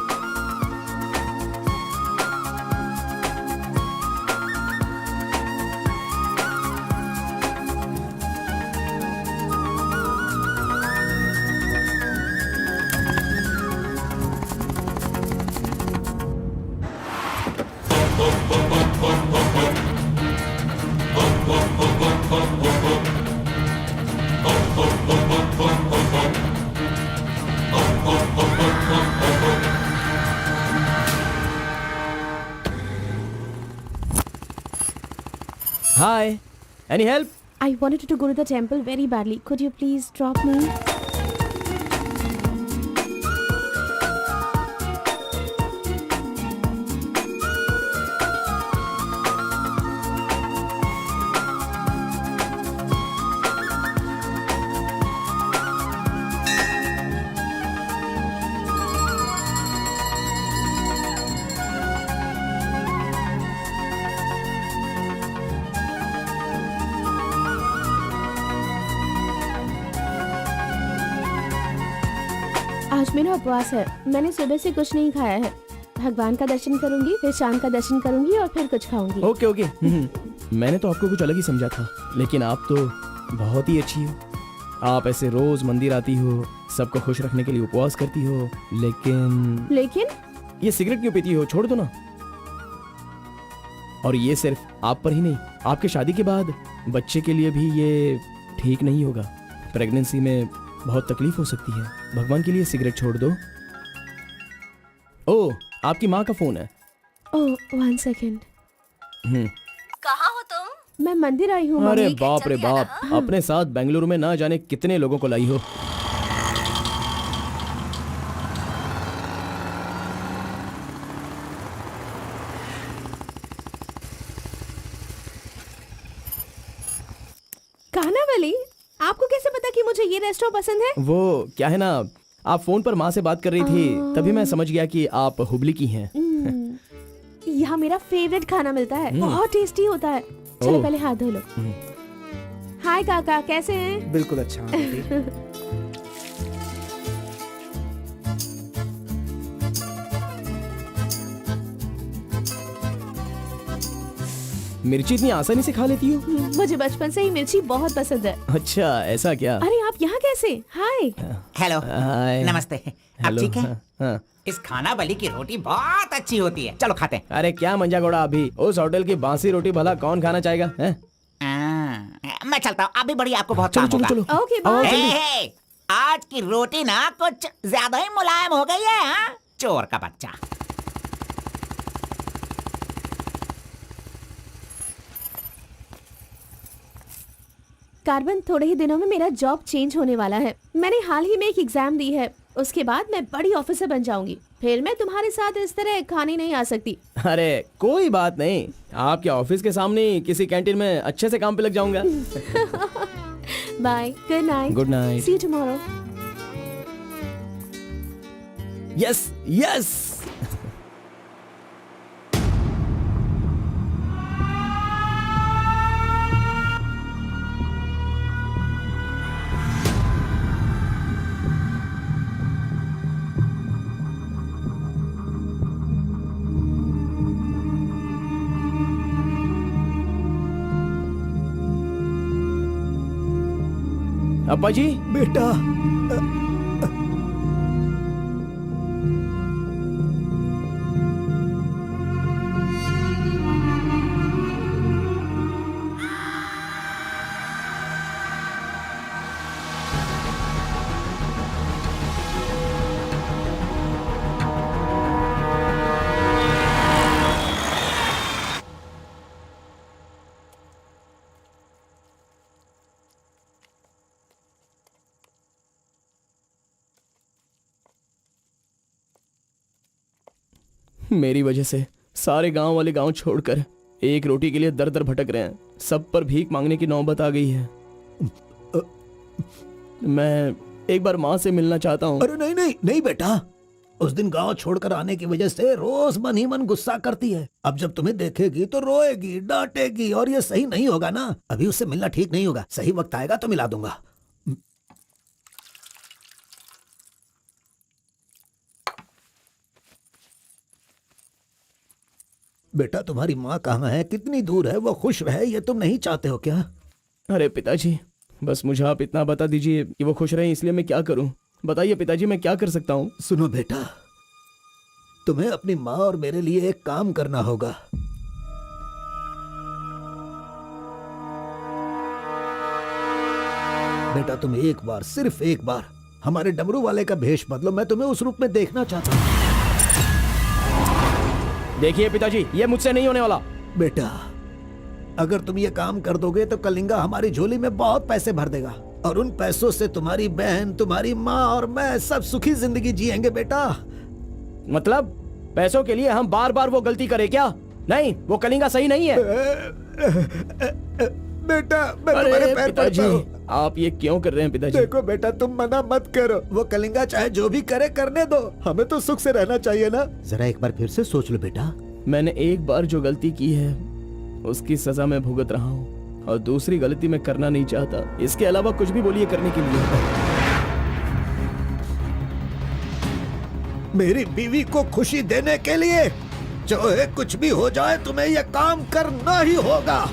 Hi, any help? I wanted to go to the temple very badly. Could you please drop me? आज मेरा उपवास है। मैंने सुबह से कुछ नहीं खाया है। भगवान का दर्शन करूंगी, फिर शाम का दर्शन करूंगी और फिर कुछ खाऊंगी। Okay okay. मैंने तो आपको कुछ अलग ही समझा था, लेकिन आप तो बहुत ही अच्छी हो। आप ऐसे रोज मंदिर आती हो, सबको खुश रखने के लिए उपवास करती हो, लेकिन ये सिगरेट क्यों पीती हो? छोड़ दो ना। और ये सिर्फ आप पर ही नहीं, आपके शादी के बाद बच्चे के लिए भी ये ठीक नहीं होगा। प्रेगनेंसी में बहुत तकलीफ हो सकती है। भगवान के लिए सिगरेट छोड़ दो। ओह, आपकी माँ का फोन है। ओह, 1 सेकेंड। कहाँ हो तुम? मैं मंदिर आई हूँ अरे मम्मी। बाप रे बाप, अपने साथ बेंगलुरु में ना जाने कितने लोगों को लाई हो। कानावली, आपको कैसे पता कि मुझे ये रेस्टोरेंट पसंद है? वो क्या है ना, आप फोन पर माँ से बात कर रही थी, तभी मैं समझ गया कि आप हुबली की हैं। यहाँ मेरा फेवरेट खाना मिलता है, बहुत टेस्टी होता है। चलो ओह। पहले हाथ धो लो। हाय काका, कैसे हैं? बिल्कुल अच्छा आंटी। मिर्ची इतनी आसानी से खा लेती हो? मुझे बचपन से ही मिर्ची बहुत पसंद है। अच्छा ऐसा क्या? अरे आप यहाँ कैसे? हाय। हेलो, हाय। नमस्ते। आप हेलो, ठीक है? हाँ, हाँ। इस खानावली की रोटी बहुत अच्छी होती है, चलो खाते हैं। अरे क्या मंजा घोड़ा, अभी उस होटल की बासी रोटी भला कौन खाना चाहेगा? हैं? मैं चलता हूँ, अभी बढ़िया, आपको बहुत चलो काम चलो होगा। चलो। ओके आओ, बाय। जल्दी। हे, आज की रोटी ना कुछ ज्यादा ही मुलायम हो गई है। हाँ? चोर का बच्चा। कार्बन, थोड़े ही दिनों में मेरा जॉब चेंज होने वाला है। मैंने हाल ही में एक एग्जाम दी है, उसके बाद मैं बड़ी ऑफिसर बन जाऊंगी। फिर मैं तुम्हारे साथ इस तरह खाने नहीं आ सकती। अरे कोई बात नहीं, आपके ऑफिस के सामने किसी कैंटीन में अच्छे से काम पे लग जाऊंगा। Bye, good night. Good night. See you tomorrow. Yes yes. अब्बा जी। बेटा, मेरी वजह से सारे गांव वाले गांव छोड़कर एक रोटी के लिए दर दर भटक रहे हैं। सब पर भीख मांगने की नौबत आ गई है। मैं एक बार माँ से मिलना चाहता हूँ। अरे नहीं नहीं नहीं बेटा, उस दिन गांव छोड़कर आने की वजह से रोज मन ही मन गुस्सा करती है। अब जब तुम्हें देखेगी तो रोएगी, डांटेगी, और ये सही नहीं होगा ना। अभी उससे मिलना ठीक नहीं होगा। सही वक्त आएगा तो मिला दूंगा। बेटा, तुम्हारी माँ कहाँ है? कितनी दूर है? वो खुश रहे, ये तुम नहीं चाहते हो क्या? अरे पिताजी, बस मुझे आप इतना बता दीजिए कि वो खुश रहे, इसलिए मैं क्या करूं? बताइए पिताजी, मैं क्या कर सकता हूँ? सुनो बेटा, तुम्हें अपनी माँ और मेरे लिए एक काम करना होगा। बेटा, तुम एक बार, सिर्फ एक बार हमारे डमरू वाले का भेष बदलो। मैं तुम्हें उस रूप में देखना चाहता हूँ। देखिए पिताजी, ये मुझसे नहीं होने वाला। बेटा, अगर तुम ये काम कर दोगे तो कलिंगा हमारी झोली में बहुत पैसे भर देगा, और उन पैसों से तुम्हारी बहन, तुम्हारी माँ और मैं सब सुखी जिंदगी जिएंगे। बेटा, मतलब पैसों के लिए हम बार बार वो गलती करें क्या? नहीं, वो कलिंगा सही नहीं है। बेटा, मैं तुम्हारे पैर पिताजी, पड़ता हूँ। आप ये क्यों कर रहे हैं पिताजी? देखो बेटा, तुम मना मत करो। वो कलिंगा चाहे जो भी करे, करने दो। हमें तो सुख से रहना चाहिए ना। जरा एक बार फिर से सोच लो बेटा। मैंने एक बार जो गलती की है उसकी सजा मैं भुगत रहा हूँ, और दूसरी गलती मैं करना नहीं चाहता। इसके अलावा कुछ भी बोलिए करने के लिए। मेरी बीवी को खुशी देने के लिए चाहे कुछ भी हो जाए, तुम्हें यह काम करना ही होगा।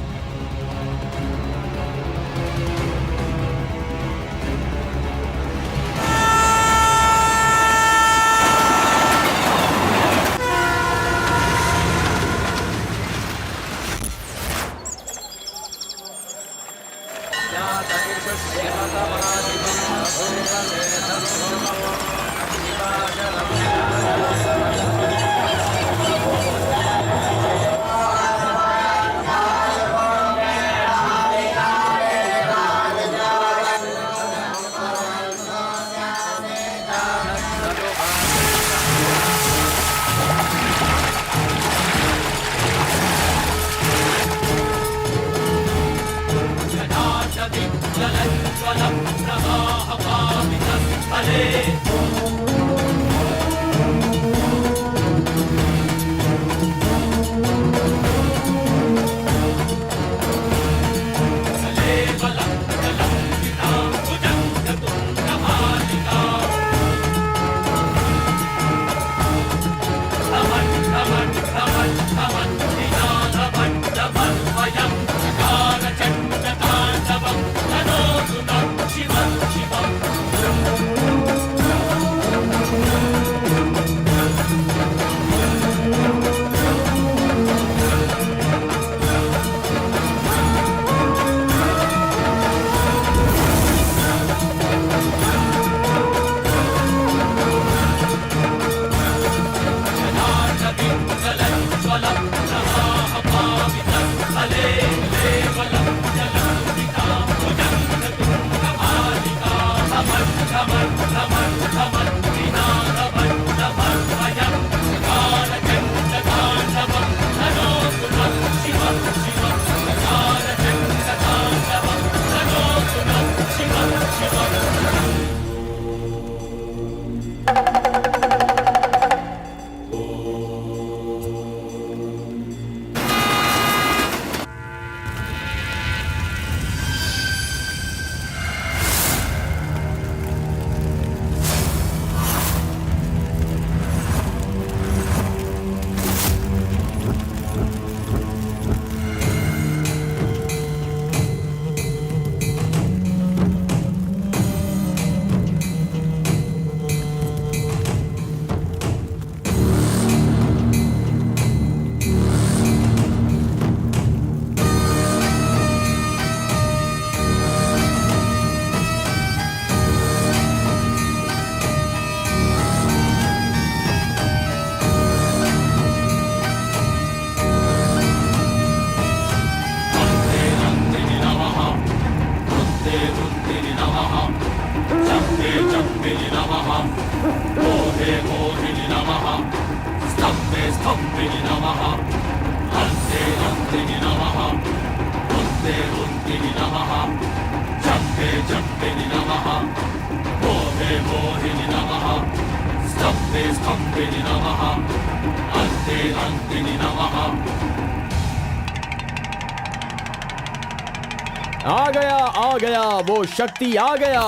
आ गया वो शक्ति आ गया,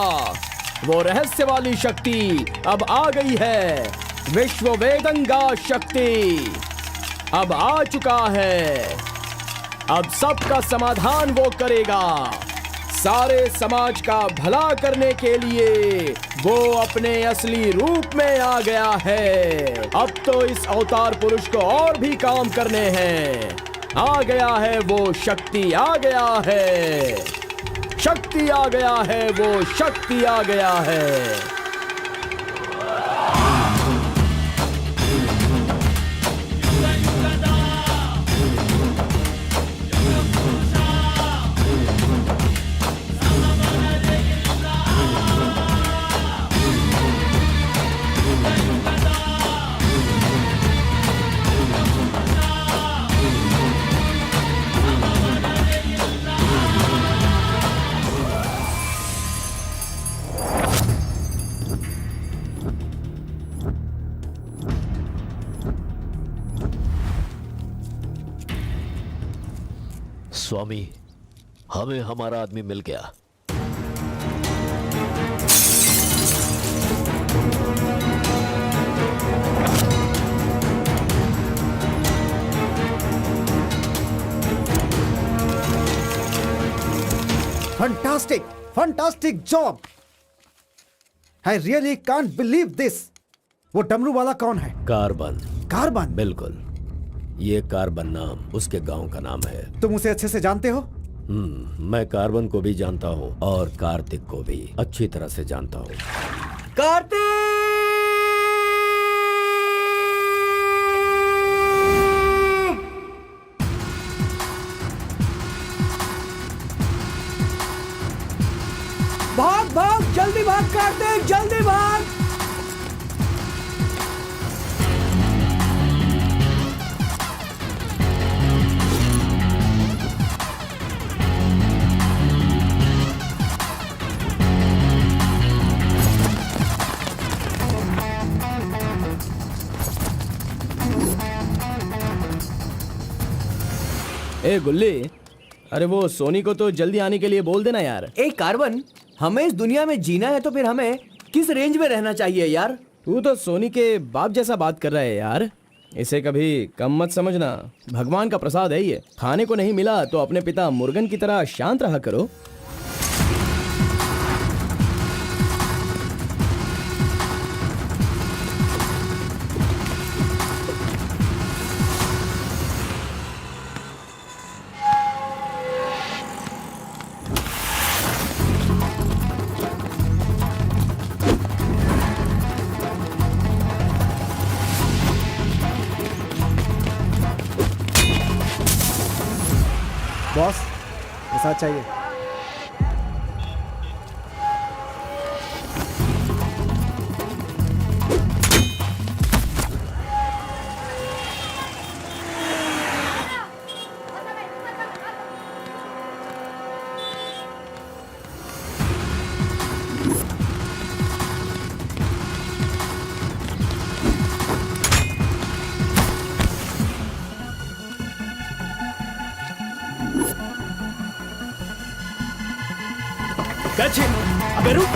वो रहस्य वाली शक्ति अब आ गई है। विश्व वेदंगा शक्ति अब आ चुका है। अब सबका समाधान वो करेगा। सारे समाज का भला करने के लिए वो अपने असली रूप में आ गया है। अब तो इस अवतार पुरुष को और भी काम करने हैं। आ गया है वो शक्ति, आ गया है शक्ति, आ गया है वो शक्ति, आ गया है। स्वामी, हमें हमारा आदमी मिल गया। Fantastic, fantastic job. I really can't believe this. वो डमरू वाला कौन है? कार्बन। कार्बन? बिल्कुल, ये कार्बन नाम उसके गांव का नाम है। तुम उसे अच्छे से जानते हो? मैं कार्बन को भी जानता हूँ और कार्तिक को भी अच्छी तरह से जानता हूँ। कार्तिक! भाग भाग, जल्दी भाग कार्तिक, जल्दी भाग। ए गुल्ली, अरे वो सोनी को तो जल्दी आने के लिए बोल देना यार। ए कार्बन, हमें इस दुनिया में जीना है तो फिर हमें किस रेंज में रहना चाहिए यार? तू तो सोनी के बाप जैसा बात कर रहा है यार। इसे कभी कम मत समझना, भगवान का प्रसाद है ये। खाने को नहीं मिला तो अपने पिता मुर्गन की तरह शांत रहा करो। बॉस, ऐसा चाहिए। अबे रुक।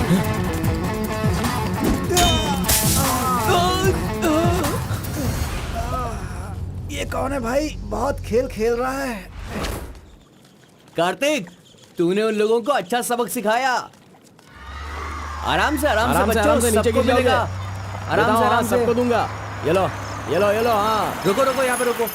ये कौन है भाई? बहुत खेल खेल रहा है। कार्तिक, तूने उन लोगों को अच्छा सबक सिखाया। आराम से बच्चों, नीचे सबको गिर मिलेगा। जाओगे। आराम से सबको दूंगा। ये लो, ये लो, ये लो। हाँ, रुको रुको, यहाँ पे रुको।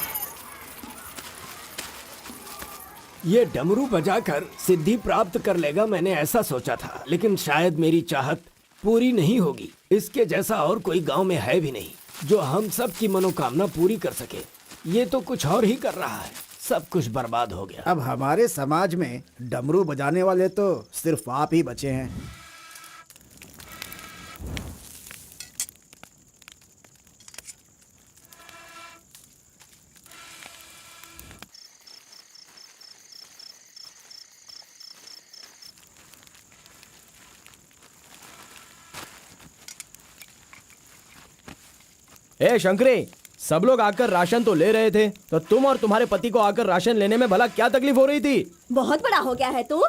ये डमरू बजाकर सिद्धि प्राप्त कर लेगा, मैंने ऐसा सोचा था, लेकिन शायद मेरी चाहत पूरी नहीं होगी। इसके जैसा और कोई गांव में है भी नहीं जो हम सब की मनोकामना पूरी कर सके। ये तो कुछ और ही कर रहा है, सब कुछ बर्बाद हो गया। अब हमारे समाज में डमरू बजाने वाले तो सिर्फ आप ही बचे हैं। ए शंकरी, सब लोग आकर राशन तो ले रहे थे, तो तुम और तुम्हारे पति को आकर राशन लेने में भला क्या तकलीफ हो रही थी? बहुत बड़ा हो गया है तू,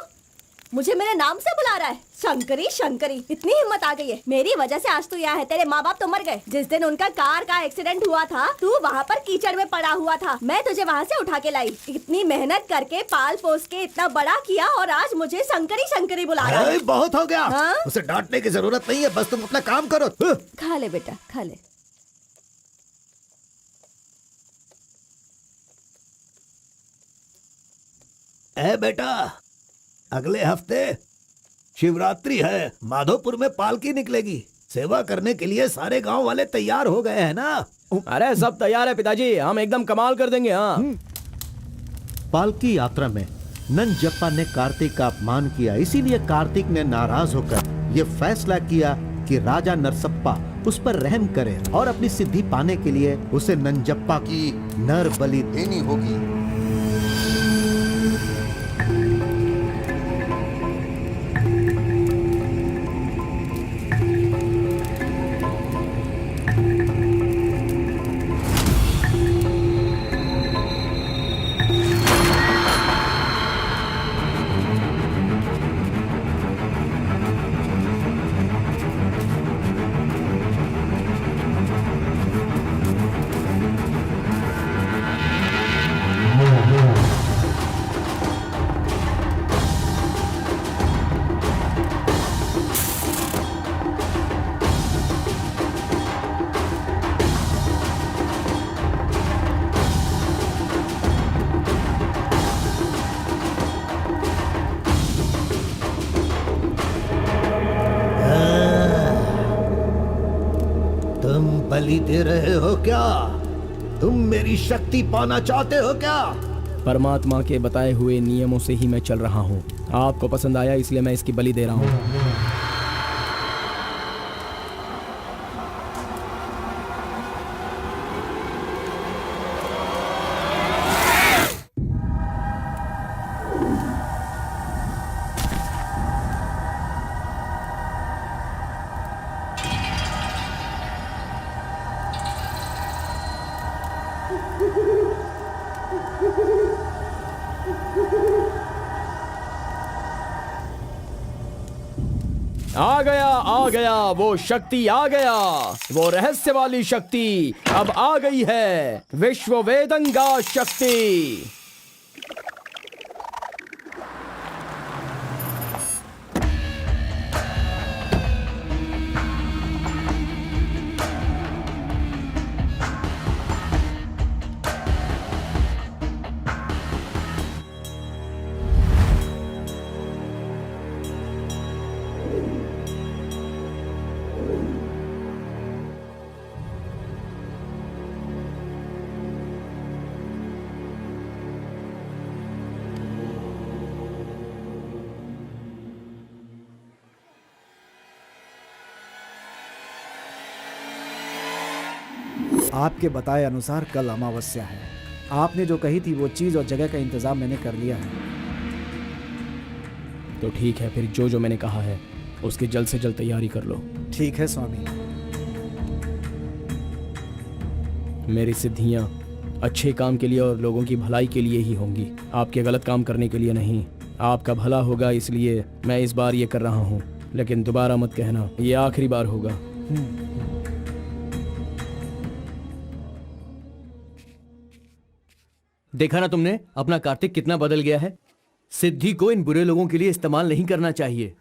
मुझे मेरे नाम से बुला रहा है। शंकरी शंकरी, इतनी हिम्मत आ गई है। मेरी वजह से आज तू यहाँ है। तेरे माँ बाप तो मर गए। जिस दिन उनका कार का एक्सीडेंट हुआ था, तू वहाँ पर कीचड़ में पड़ा हुआ था। मैं तुझे वहाँ से उठा के लाई। इतनी मेहनत करके पाल पोस के इतना बड़ा किया, और आज मुझे शंकरी शंकरी बुला रहा है। बहुत हो गया। हाँ? उसे डांटने की जरूरत नहीं है, बस तुम अपना काम करो। खा ले बेटा, खा ले। ए बेटा, अगले हफ्ते शिवरात्रि है, माधोपुर में पालकी निकलेगी। सेवा करने के लिए सारे गांव वाले तैयार हो गए हैं ना? अरे सब तैयार है पिताजी, हम एकदम कमाल कर देंगे। हाँ। पालकी यात्रा में नंजप्पा ने कार्तिक का अपमान किया, इसीलिए कार्तिक ने नाराज होकर ये फैसला किया कि राजा नरसप्पा उस पर रहम करे और अपनी सिद्धि पाने के लिए उसे नंजप्पा की नर बलि देनी होगी। बलि दे रहे हो क्या? तुम मेरी शक्ति पाना चाहते हो क्या? परमात्मा के बताए हुए नियमों से ही मैं चल रहा हूँ। आपको पसंद आया इसलिए मैं इसकी बलि दे रहा हूँ। आ गया वो शक्ति, आ गया वो रहस्य वाली शक्ति, अब आ गई है विश्व वेदंगा शक्ति। आपके बताए अनुसार कल अमावस्या है। आपने जो कही थी वो चीज और जगह का इंतजाम मैंने कर लिया है। तो ठीक है, फिर जो जो मैंने कहा है उसकी जल्द से जल्द तैयारी कर लो। ठीक है स्वामी। मेरी सिद्धियां अच्छे काम के लिए और लोगों की भलाई के लिए ही होंगी, आपके गलत काम करने के लिए नहीं। आपका भला होगा इसलिए मैं इस बार ये कर रहा हूँ, लेकिन दोबारा मत कहना, ये आखिरी बार होगा। देखा ना तुमने, अपना कार्तिक कितना बदल गया है। सिद्धि को इन बुरे लोगों के लिए इस्तेमाल नहीं करना चाहिए।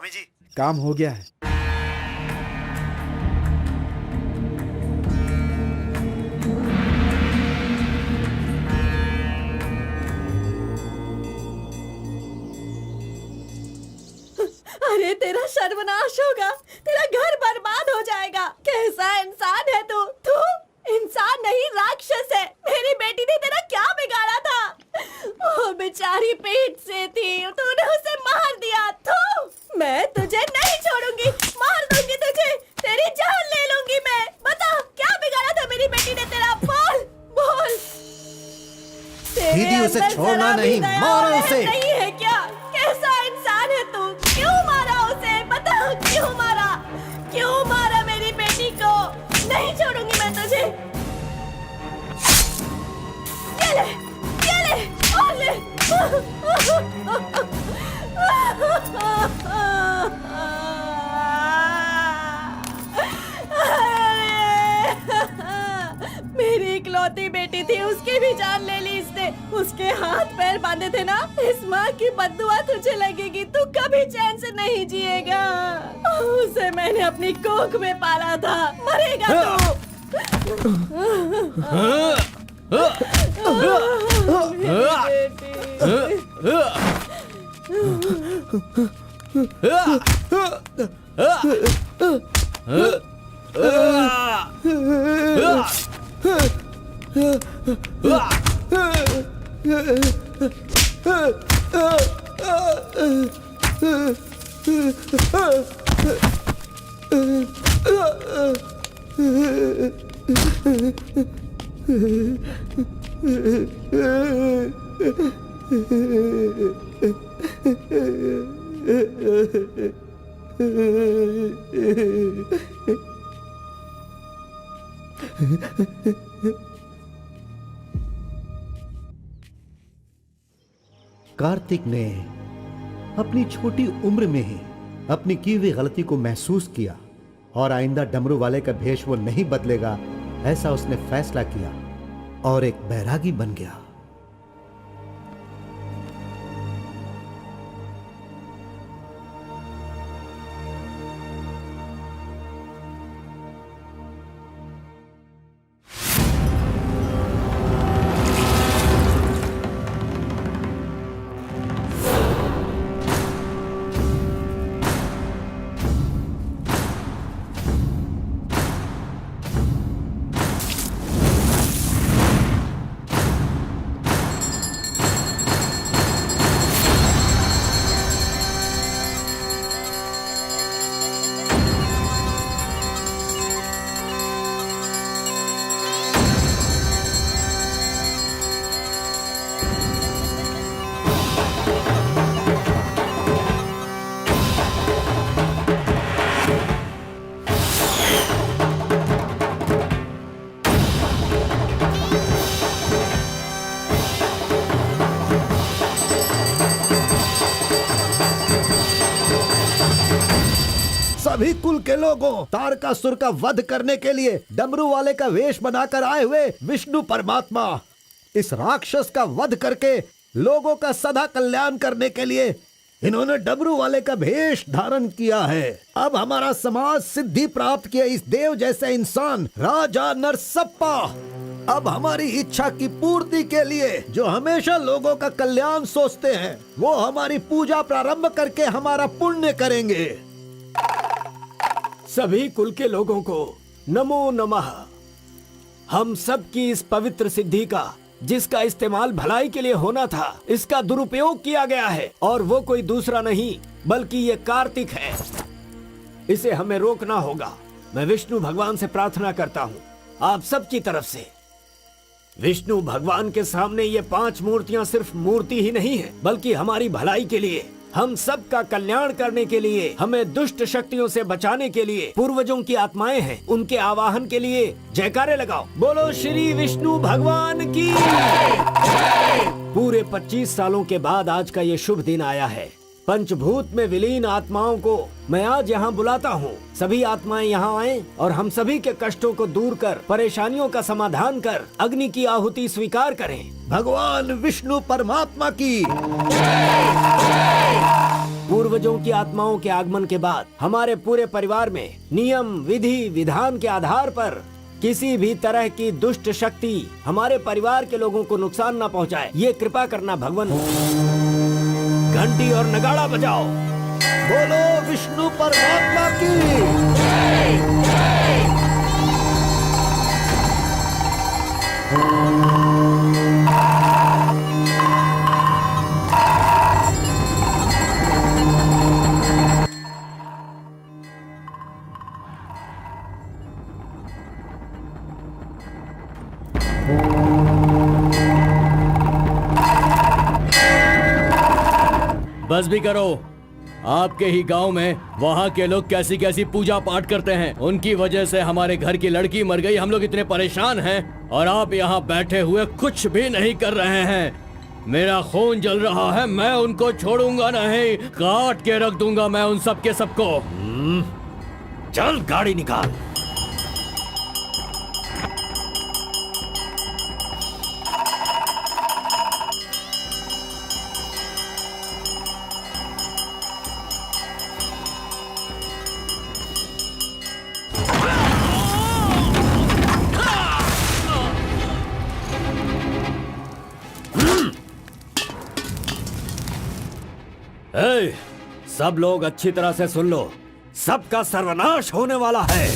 स्वामी जी काम हो गया है। अरे तेरा सर्वनाश होगा, तेरा घर बर्बाद हो जाएगा। कैसा इंसान है तू? तू इंसान नहीं, राक्षस है। मेरी बेटी ने तेरा क्या बिगाड़ा था? वो बेचारी पेट से थी, तूने उसे मार दिया। तू, मैं तुझे नहीं छोड़ूंगी, मार दूंगी तुझे, तेरी जान ले लूंगी मैं। बता क्या बिगाड़ा था मेरी बेटी ने तेरा? बोल बोल। दीदी उसे छोड़ना नहीं, मारो उसे। नहीं है क्या? कैसा इंसान है तू? क्यों मारा उसे? बता क्यों मारा? क्यों मारा मेरी बेटी को? नहीं छोड़ूंगी मैं तुझे। ये ले और ले। मेरी इकलौती बेटी थी, उसकी भी जान ले ली इसने। उसके हाथ पैर बांधे थे ना, इस माँ की बद्दुआ तुझे लगेगी, तू कभी चैन से नहीं जिएगा। उसे मैंने अपनी कोख में पाला था, मरेगा तू। कार्तिक ने अपनी छोटी उम्र में ही अपनी की हुई गलती को महसूस किया और आइंदा डमरू वाले का भेष वो नहीं बदलेगा, ऐसा उसने फैसला किया और एक बैरागी बन गया। सभी कुल के लोगों, तारकासुर का वध करने के लिए डमरू वाले का वेश बनाकर आए हुए विष्णु परमात्मा इस राक्षस का वध करके लोगों का सदा कल्याण करने के लिए इन्होंने डमरू वाले का भेष धारण किया है। अब हमारा समाज सिद्धि प्राप्त किया इस देव जैसे इंसान राजा नरसप्पा अब हमारी इच्छा की पूर्ति के लिए, जो हमेशा लोगों का कल्याण सोचते हैं, वो हमारी पूजा प्रारंभ करके हमारा पुण्य करेंगे। सभी कुल के लोगों को नमो नमः। हम सब की इस पवित्र सिद्धि का, जिसका इस्तेमाल भलाई के लिए होना था, इसका दुरुपयोग किया गया है और वो कोई दूसरा नहीं बल्कि ये कार्तिक है। इसे हमें रोकना होगा। मैं विष्णु भगवान से प्रार्थना करता हूँ आप सब की तरफ से। विष्णु भगवान के सामने ये 5 मूर्तियां सिर्फ मूर्ति ही नहीं है, बल्कि हमारी भलाई के लिए, हम सब का कल्याण करने के लिए, हमें दुष्ट शक्तियों से बचाने के लिए, पूर्वजों की आत्माएं हैं, उनके आवाहन के लिए जयकारे लगाओ। बोलो श्री विष्णु भगवान की। पूरे 25 सालों के बाद आज का ये शुभ दिन आया है। पंचभूत में विलीन आत्माओं को मैं आज यहाँ बुलाता हूँ। सभी आत्माएं यहाँ आएं और हम सभी के कष्टों को दूर कर, परेशानियों का समाधान कर, अग्नि की आहुति स्वीकार करें। भगवान विष्णु परमात्मा की। पूर्वजों की आत्माओं के आगमन के बाद हमारे पूरे परिवार में नियम विधि विधान के आधार पर किसी भी तरह की दुष्ट शक्ति हमारे परिवार के लोगों को नुकसान न पहुंचाए, ये कृपा करना भगवान। घंटी और नगाड़ा बजाओ। बोलो विष्णु परमात्मा की। बस भी करो। आपके ही गांव में वहाँ के लोग कैसी कैसी पूजा पाठ करते हैं। उनकी वजह से हमारे घर की लड़की मर गई। हम लोग इतने परेशान हैं और आप यहाँ बैठे हुए कुछ भी नहीं कर रहे हैं। मेरा खून जल रहा है, मैं उनको छोड़ूंगा नहीं, काट के रख दूंगा मैं उन सब के सबको। चल गाड़ी निकाल। सब लोग अच्छी तरह से सुन लो, सबका सर्वनाश होने वाला है।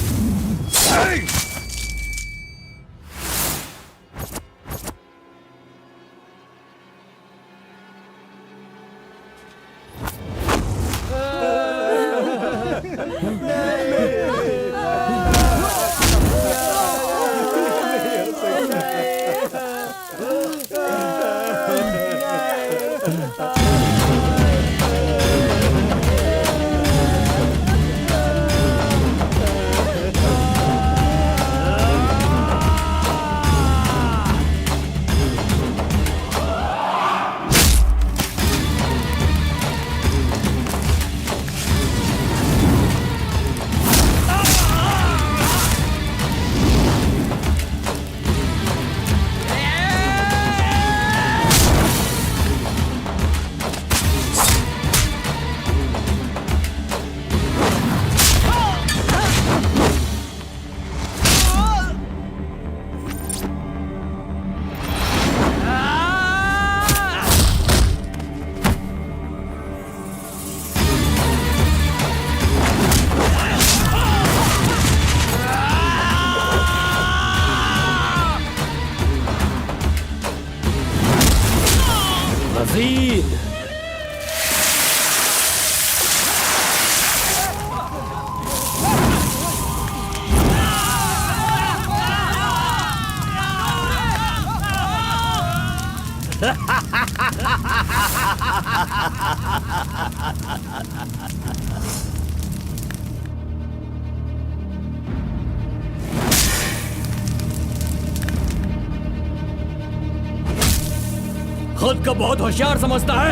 खुद को बहुत होशियार समझता है।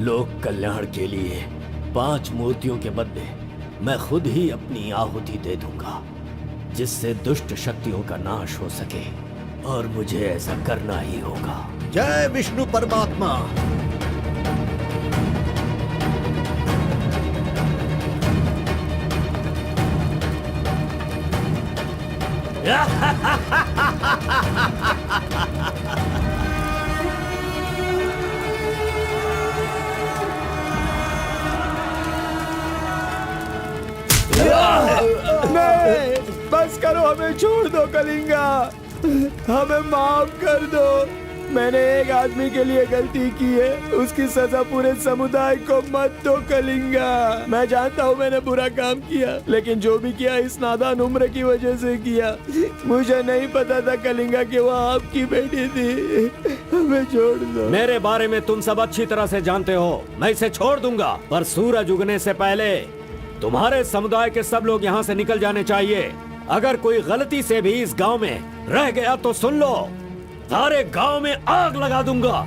लोक कल्याण के लिए 5 मूर्तियों के बदले मैं खुद ही अपनी आहुति दे दूंगा, जिससे दुष्ट शक्तियों का नाश हो सके, और मुझे ऐसा करना ही होगा। जय विष्णु परमात्मा। नहीं, बस करो, हमें छोड़ दो कलिंगा, हमें माफ कर दो। मैंने एक आदमी के लिए गलती की है, उसकी सजा पूरे समुदाय को मत दो कलिंगा। मैं जानता हूँ मैंने बुरा काम किया, लेकिन जो भी किया इस नादान उम्र की वजह से किया। मुझे नहीं पता था कलिंगा कि वो आपकी बेटी थी। हमें छोड़ दो। मेरे बारे में तुम सब अच्छी तरह से जानते हो, मैं इसे छोड़ दूंगा, पर सूरज उगने से पहले तुम्हारे समुदाय के सब लोग यहाँ से निकल जाने चाहिए। अगर कोई गलती से भी इस गांव में रह गया तो सुन लो, सारे गांव में आग लगा दूंगा।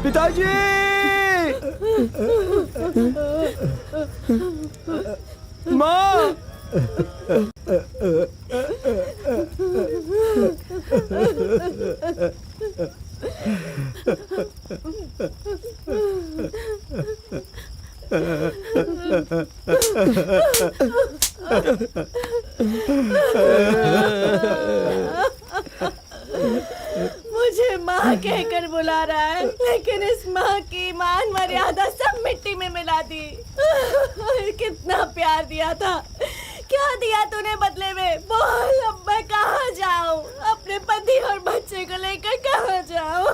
पिताजी! माँ! मुझे माँ कहकर बुला रहा है, लेकिन इस माँ की मान मर्यादा सब मिट्टी में मिला दी। कितना प्यार दिया था, क्या दिया तूने बदले में? बोल, अब मैं कहाँ जाऊँ? अपने पति और बच्चे को लेकर कहाँ जाऊँ?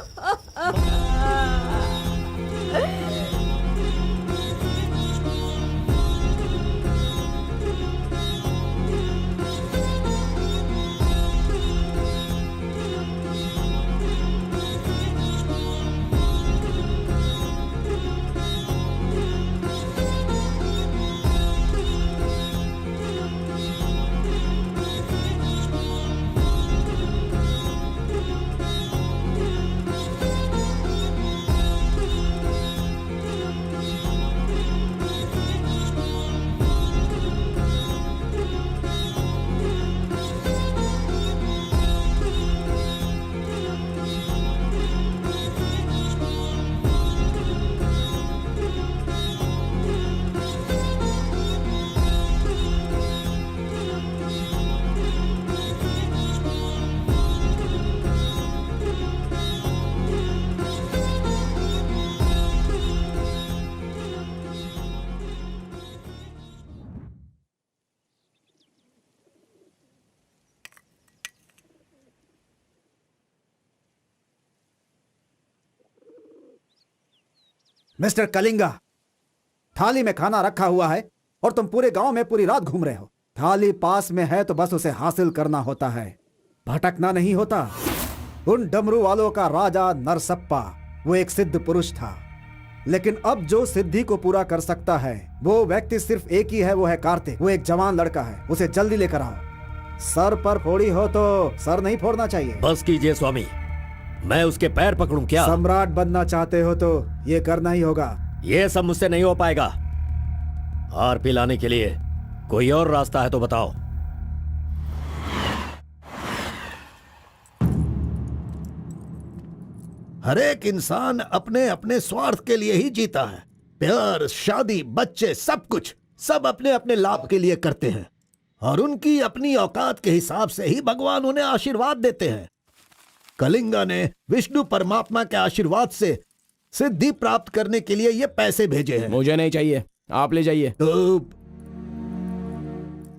मिस्टर कलिंगा, थाली में खाना रखा हुआ है और तुम पूरे गांव में पूरी रात घूम रहे हो। थाली पास में है तो बस उसे हासिल करना होता है, भटकना नहीं होता। उन डमरू वालों का राजा नरसप्पा वो एक सिद्ध पुरुष था, लेकिन अब जो सिद्धि को पूरा कर सकता है वो व्यक्ति सिर्फ एक ही है, वो है कार्तिक। वो एक जवान लड़का है, उसे जल्दी लेकर आओ। सर पर फोड़ी हो तो सर नहीं फोड़ना चाहिए। बस कीजिए स्वामी, मैं उसके पैर पकड़ूं क्या? सम्राट बनना चाहते हो तो ये करना ही होगा। ये सब मुझसे नहीं हो पाएगा। हार पिलाने के लिए कोई और रास्ता है तो बताओ। हर एक इंसान अपने अपने स्वार्थ के लिए ही जीता है। प्यार, शादी, बच्चे, सब कुछ सब अपने अपने लाभ के लिए करते हैं और उनकी अपनी औकात के हिसाब से ही भगवान उन्हें आशीर्वाद देते हैं। कलिंगा ने विष्णु परमात्मा के आशीर्वाद से सिद्धि प्राप्त करने के लिए ये पैसे भेजे हैं। मुझे नहीं चाहिए, आप ले जाइए। तो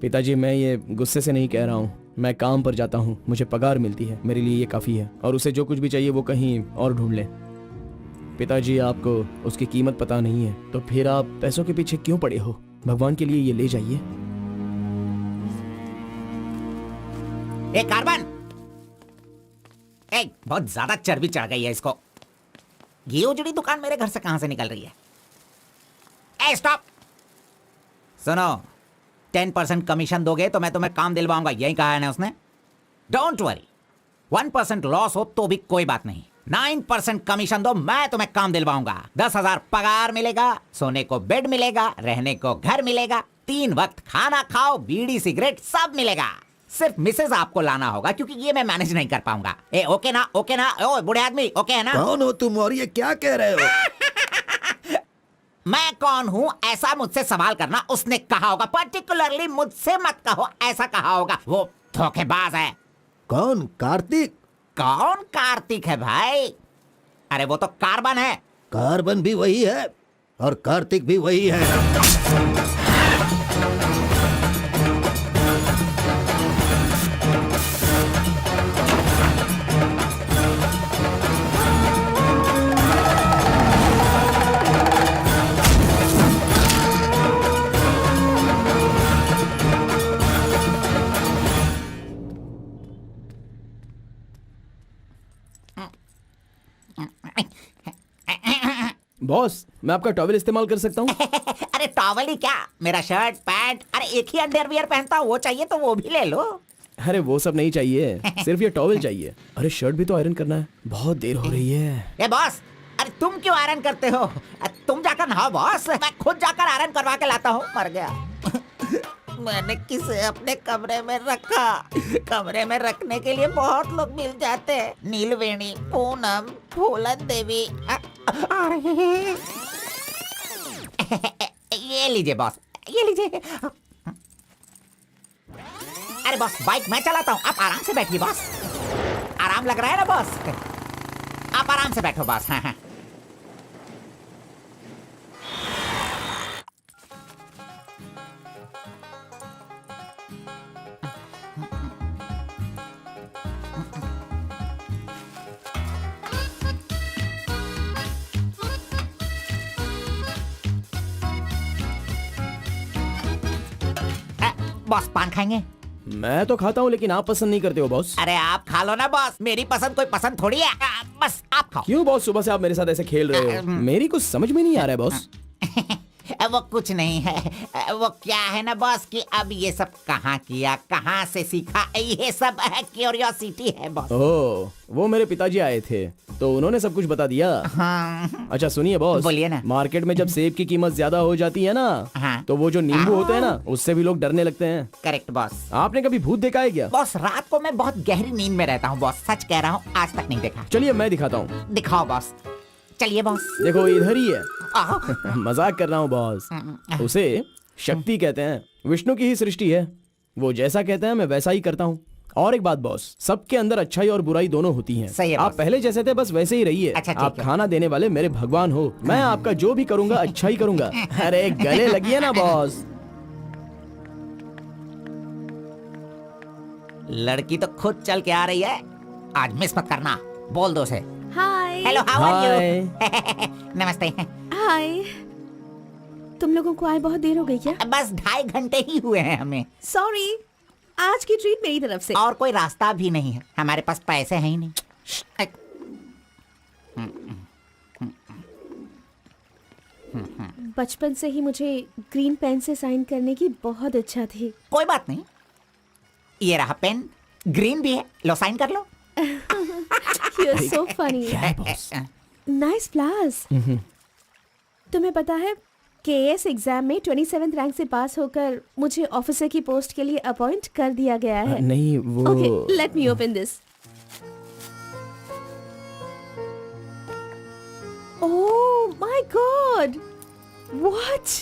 पिताजी, मैं ये गुस्से से नहीं कह रहा हूँ। मैं काम पर जाता हूँ, मुझे पगार मिलती है, मेरे लिए ये काफी है। और उसे जो कुछ भी चाहिए वो कहीं और ढूंढ ले। पिताजी, आपको उसकी कीमत पता नहीं है, तो फिर आप पैसों के पीछे क्यों पड़े हो? भगवान के लिए ये ले जाइए। ए कार्बन, ए बहुत ज्यादा चर्बी चढ़ गई है इसको। ये उजड़ी दुकान मेरे घर से कहां से निकल रही है? ए स्टॉप, सुनो, 10% कमीशन दोगे तो मैं तुम्हें काम दिलवाऊंगा, यही कहा है ना उसने। डोंट वरी, 1% लॉस हो तो भी कोई बात नहीं, 9% कमीशन दो, मैं तुम्हें काम दिलवाऊंगा। 10,000 पगार मिलेगा, सोने को बेड मिलेगा, रहने को घर मिलेगा, 3 वक्त खाना खाओ, बीड़ी सिगरेट सब मिलेगा। सिर्फ मिसेज आपको लाना होगा, क्योंकि ये मैं मैनेज नहीं कर पाऊंगा। ए ओके ना, ओके ना? ओ बूढ़े आदमी, ओके है ना? कौन हो तुम और ये क्या कह रहे हो? मैं कौन हूँ ऐसा मुझसे सवाल करना उसने कहा होगा। पर्टिकुलरली मुझसे मत कहो, ऐसा कहा होगा। वो धोखेबाज है। कौन? कार्तिक? कौन कार्तिक है भाई? अरे वो तो कार्बन है। कार्बन भी वही है और कार्तिक भी वही है। बॉस, मैं आपका टॉवेल इस्तेमाल कर सकता हूँ? अरे टॉवल ही क्या, मेरा शर्ट पैंट, अरे एक ही अंडरवियर पहनता हूँ, वो चाहिए तो वो भी ले लो। अरे वो सब नहीं चाहिए, सिर्फ ये टॉवेल चाहिए। अरे शर्ट भी तो आयरन करना है, बहुत देर हो रही है। ए बॉस, अरे तुम क्यों आयरन करते हो? तुम जाकर नहाओ बॉस, मैं खुद जाकर आयरन करवा के लाता हूँ। मर गया। मैंने किसे अपने कमरे में रखा? कमरे में रखने के लिए बहुत लोग मिल जाते हैं। नीलवेणी, पूनम, फूलन देवी। ये लीजिए बॉस, ये लीजिए। अरे बॉस, बाइक मैं चलाता हूँ, आप आराम से बैठिए बॉस। आराम लग रहा है ना बॉस? आप आराम से बैठो बॉस। हाँ हाँ। बॉस पान खाएंगे? मैं तो खाता हूँ, लेकिन आप पसंद नहीं करते हो बॉस। अरे आप खा लो ना बॉस, मेरी पसंद कोई पसंद थोड़ी है। बस आप खाओ। क्यों बॉस, सुबह से आप मेरे साथ ऐसे खेल रहे हो? मेरी कुछ समझ में नहीं आ रहा है बॉस। वो कुछ नहीं है, वो क्या है ना बॉस कि अब ये सब कहाँ किया, कहाँ से सीखा, ये सब क्यूरियोसिटी है बॉस। ओह, वो मेरे पिताजी आए थे तो उन्होंने सब कुछ बता दिया। हाँ। अच्छा सुनिए बॉस, बोलिए ना। मार्केट में जब सेब की कीमत ज्यादा हो जाती है ना, हाँ। तो वो जो नींबू होते हैं ना, उससे भी लोग डरने लगते हैं। Correct boss. आपने कभी भूत देखा है क्या? बॉस रात को मैं बहुत गहरी नींद में रहता हूँ बॉस, सच कह रहा हूँ, आज तक नहीं देखा। चलिए मैं दिखाता हूँ। दिखाओ बॉस। चलिए बॉस। देखो इधर ही है। मजाक कर रहा हूँ बॉस। उसे शक्ति कहते हैं, विष्णु की ही सृष्टि है। वो जैसा कहते हैं मैं वैसा ही करता हूँ। और एक बात बॉस, सबके अंदर अच्छाई और बुराई दोनों होती हैं। सही है आप बॉस। पहले जैसे थे बस वैसे ही रहिए। अच्छा, ठीक आप है। खाना देने वाले मेरे भगवान हो, मैं आपका जो भी करूंगा अच्छा ही करूंगा। अरे गले लगिए ना बॉस। लड़की तो खुद चल के आ रही है, आज मिस मत करना। बोल दो से hi. Hello, how are hi. You? नमस्ते। हाय। तुम लोगों को आए बहुत देर हो गई क्या? बस 2.5 घंटे ही हुए हैं हमें, सॉरी, आज की ट्रीट मेरी तरफ से। और कोई रास्ता भी नहीं है, हमारे पास पैसे हैं ही नहीं। बचपन से ही मुझे ग्रीन पेन से साइन करने की बहुत इच्छा थी। कोई बात नहीं, ये रहा पेन, ग्रीन भी है, लो साइन कर लो। You're so funny. Nice flowers. तुम्हें पता है केएस एग्जाम में 27th रैंक से पास होकर मुझे ऑफिसर की पोस्ट के लिए अपॉइंट कर दिया गया है। नहीं वो Okay, let me open this. Oh my God! What?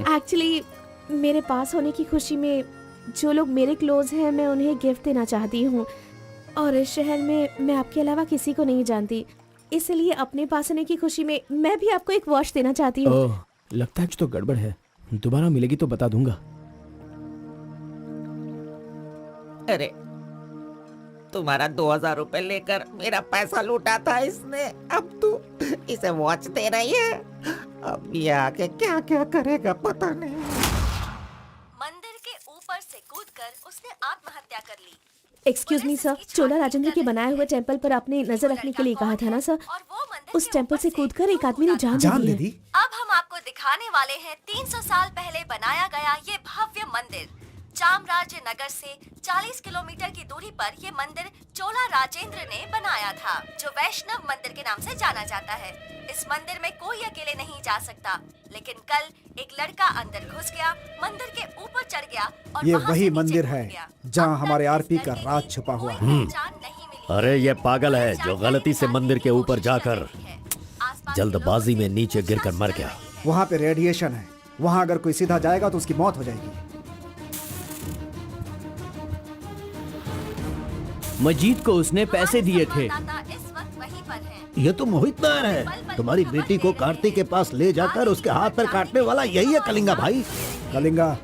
Actually, मेरे पास होने की खुशी में जो लोग मेरे क्लोज हैं मैं उन्हें गिफ्ट देना चाहती हूँ, और इस शहर में मैं आपके अलावा किसी को नहीं जानती, इसलिए अपने पास होने की खुशी में मैं भी आपको एक वॉच देना चाहती हूँ। ओह, लगता है कुछ तो गड़बड़ है। दोबारा मिलेगी तो बता दूंगा। अरे तुम्हारा 2000 रुपए लेकर मेरा पैसा लूटा था इसने, अब तू इसे वॉच दे रही है। अब ये आके क्या क्या करेगा पता नहीं। मंदिर के ऊपर से कूदकर उसने आत्महत्या कर ली। एक्सक्यूज मी सर, चोला राजेंद्र के बनाए हुए टेंपल पर आपने नजर रखने के लिए कहा था ना सर? उस टेंपल से कूदकर एक आदमी ने जान ले ली। अब हम आपको दिखाने वाले हैं 300 साल पहले बनाया गया ये भव्य मंदिर। चामराज नगर से 40 किलोमीटर की दूरी पर ये मंदिर चोला राजेंद्र ने बनाया था, जो वैष्णव मंदिर के नाम से जाना जाता है। इस मंदिर में कोई अकेले नहीं जा सकता, लेकिन कल एक लड़का अंदर घुस गया, मंदिर के ऊपर चढ़ गया और ये वहाँ वही से मंदिर नीचे है कूद गया। जहाँ हमारे आरपी का राज छुपा हुआ है। अरे ये पागल है जो गलती से मंदिर के ऊपर जाकर जल्दबाजी में नीचे गिरकर मर गया। वहाँ पे रेडिएशन है, वहाँ अगर कोई सीधा जाएगा तो उसकी मौत हो जाएगी। मजीद को उसने पैसे दिए थे। ये तो मोहित नायर है, तुम्हारी बेटी को कार्तिक के पास ले जाकर उसके हाथ पर काटने वाला यही है कलिंगा भाई। कलिंगा,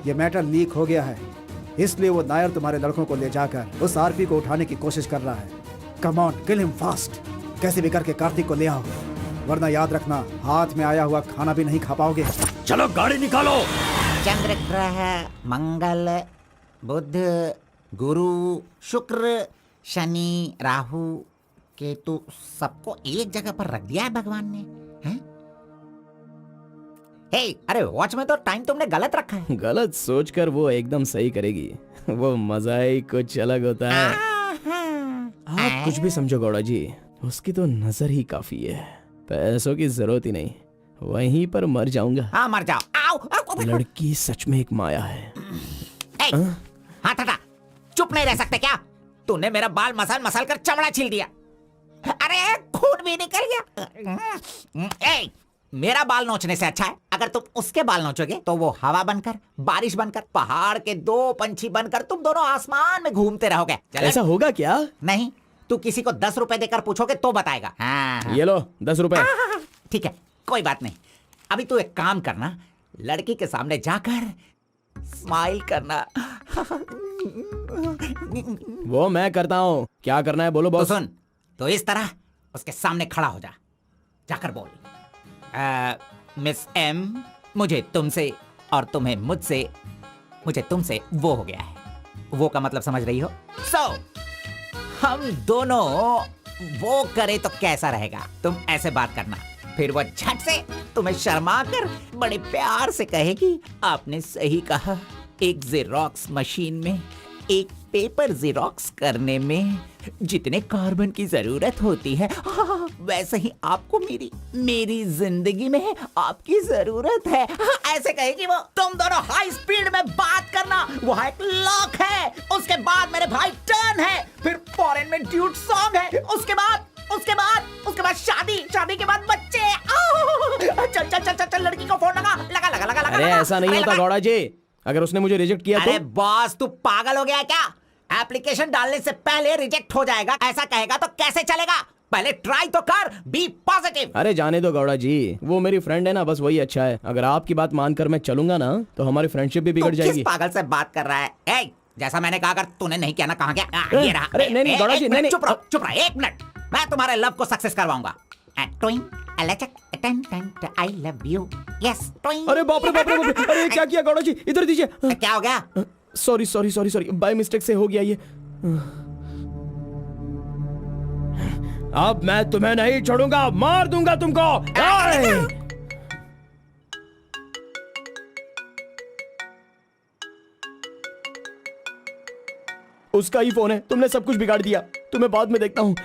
ये मैटर लीक हो गया है, इसलिए वो नायर तुम्हारे लड़कों को ले जाकर उस आरपी को उठाने की कोशिश कर रहा है। Come on, kill him fast. कैसे भी करके कार्तिक को ले आओ, वरना याद रखना हाथ में आया हुआ खाना भी नहीं खा पाओगे। चलो गाड़ी निकालो। चंद्र ग्रह, मंगल, बुध, गुरु, शुक्र, शनि, राहु, केतु, सबको एक जगह पर रख दिया है भगवान ने, हैं? हे, अरे वॉच में तो टाइम तुमने गलत रखा है। गलत सोचकर वो एकदम सही करेगी। वो मजा ही कुछ अलग होता है। आप कुछ भी समझो गौड़ा जी, उसकी तो नजर ही काफी है, पैसों की जरूरत ही नहीं, वहीं पर मर जाऊंगा। हाँ मर जाओ। आओ, आओ। लड़की सच में एक माया है। हाँ टाटा, चुप नहीं रह सकते क्या? तूने मेरा बाल मसल मसल कर चमड़ा छील दिया। अरे खून भी निकल गया। ए, मेरा बाल नोचने से अच्छा है अगर तुम उसके बाल नोचोगे तो वो हवा बनकर, बारिश बनकर, पहाड़ के 2 पंछी बनकर तुम दोनों आसमान में घूमते रहोगे। ऐसा होगा क्या? नहीं, तू किसी को 10 रुपए देकर पूछोगे तो बताएगा। हाँ। ये लो 10 रुपए। ठीक है, कोई बात नहीं। अभी तू एक काम करना, लड़की के सामने जाकर स्माइल करना। वो मैं करता हूँ, क्या करना है बोलो बॉस। तो सुन, तो इस तरह उसके सामने खड़ा हो जा, जाकर बोल, मिस एम, मुझे तुमसे और तुम्हें मुझसे, मुझे तुमसे वो हो गया है। वो का मतलब समझ रही हो? हम दोनों वो करे तो कैसा रहेगा? तुम ऐसे बात करना, फिर वो झट से तुम्हें शर्मा कर बड़े प्यार से कहेगी, आपने सही कहा, एक जेरोक्स मशीन में एक पेपर जेरोक्स करने में जितने कार्बन की जरूरत होती है, वैसे ही आपको मेरी जिंदगी में आपकी जरूरत है। ऐसे कहेगी वो। तुम दोनों हाई स्पीड में बात करना, वहाँ एक लॉक है, उसके बाद मेरे भाई टर्न है, फिर फॉरेन में ड्यूट सॉन्ग है, उसके बाद शादी के बाद बच्चे। चल लड़की को फोन लगा। अरे ऐसा नहीं होता गौड़ा जी, अगर उसने मुझे रिजेक्ट किया अरे तो? बॉस, तू पागल हो गया है क्या? एप्लीकेशन डालने से पहले रिजेक्ट हो जाएगा, ऐसा कहेगा तो कैसे चलेगा? पहले ट्राई तो कर, बी पॉजिटिव। अरे जाने दो गौड़ा जी, वो मेरी फ्रेंड है ना, बस वही अच्छा है। अगर आपकी बात मानकर मैं चलूंगा ना तो हमारी फ्रेंडशिप भी बिगड़ जाएगी। किस पागल से बात कर रहा है? ए, जैसा मैंने कहा, अगर तूने नहीं किया ना, कहाँ गया? ये रहा। अरे नहीं गौड़ा जी, नहीं। चुप रहो, 1 मिनट, मैं तुम्हारे लव को सक्सेस करवाऊंगा। I love you. Yes. अरे बाप रे, अरे क्या किया गौड़ा जी? इधर दीजिए। क्या हो गया? सॉरी, बाय मिस्टेक से हो गया ये। अब मैं तुम्हें नहीं छोड़ूंगा, मार दूंगा तुमको। उसका ही फोन है, तुमने सब कुछ बिगाड़ दिया। तुम्हें बाद में देखता हूँ।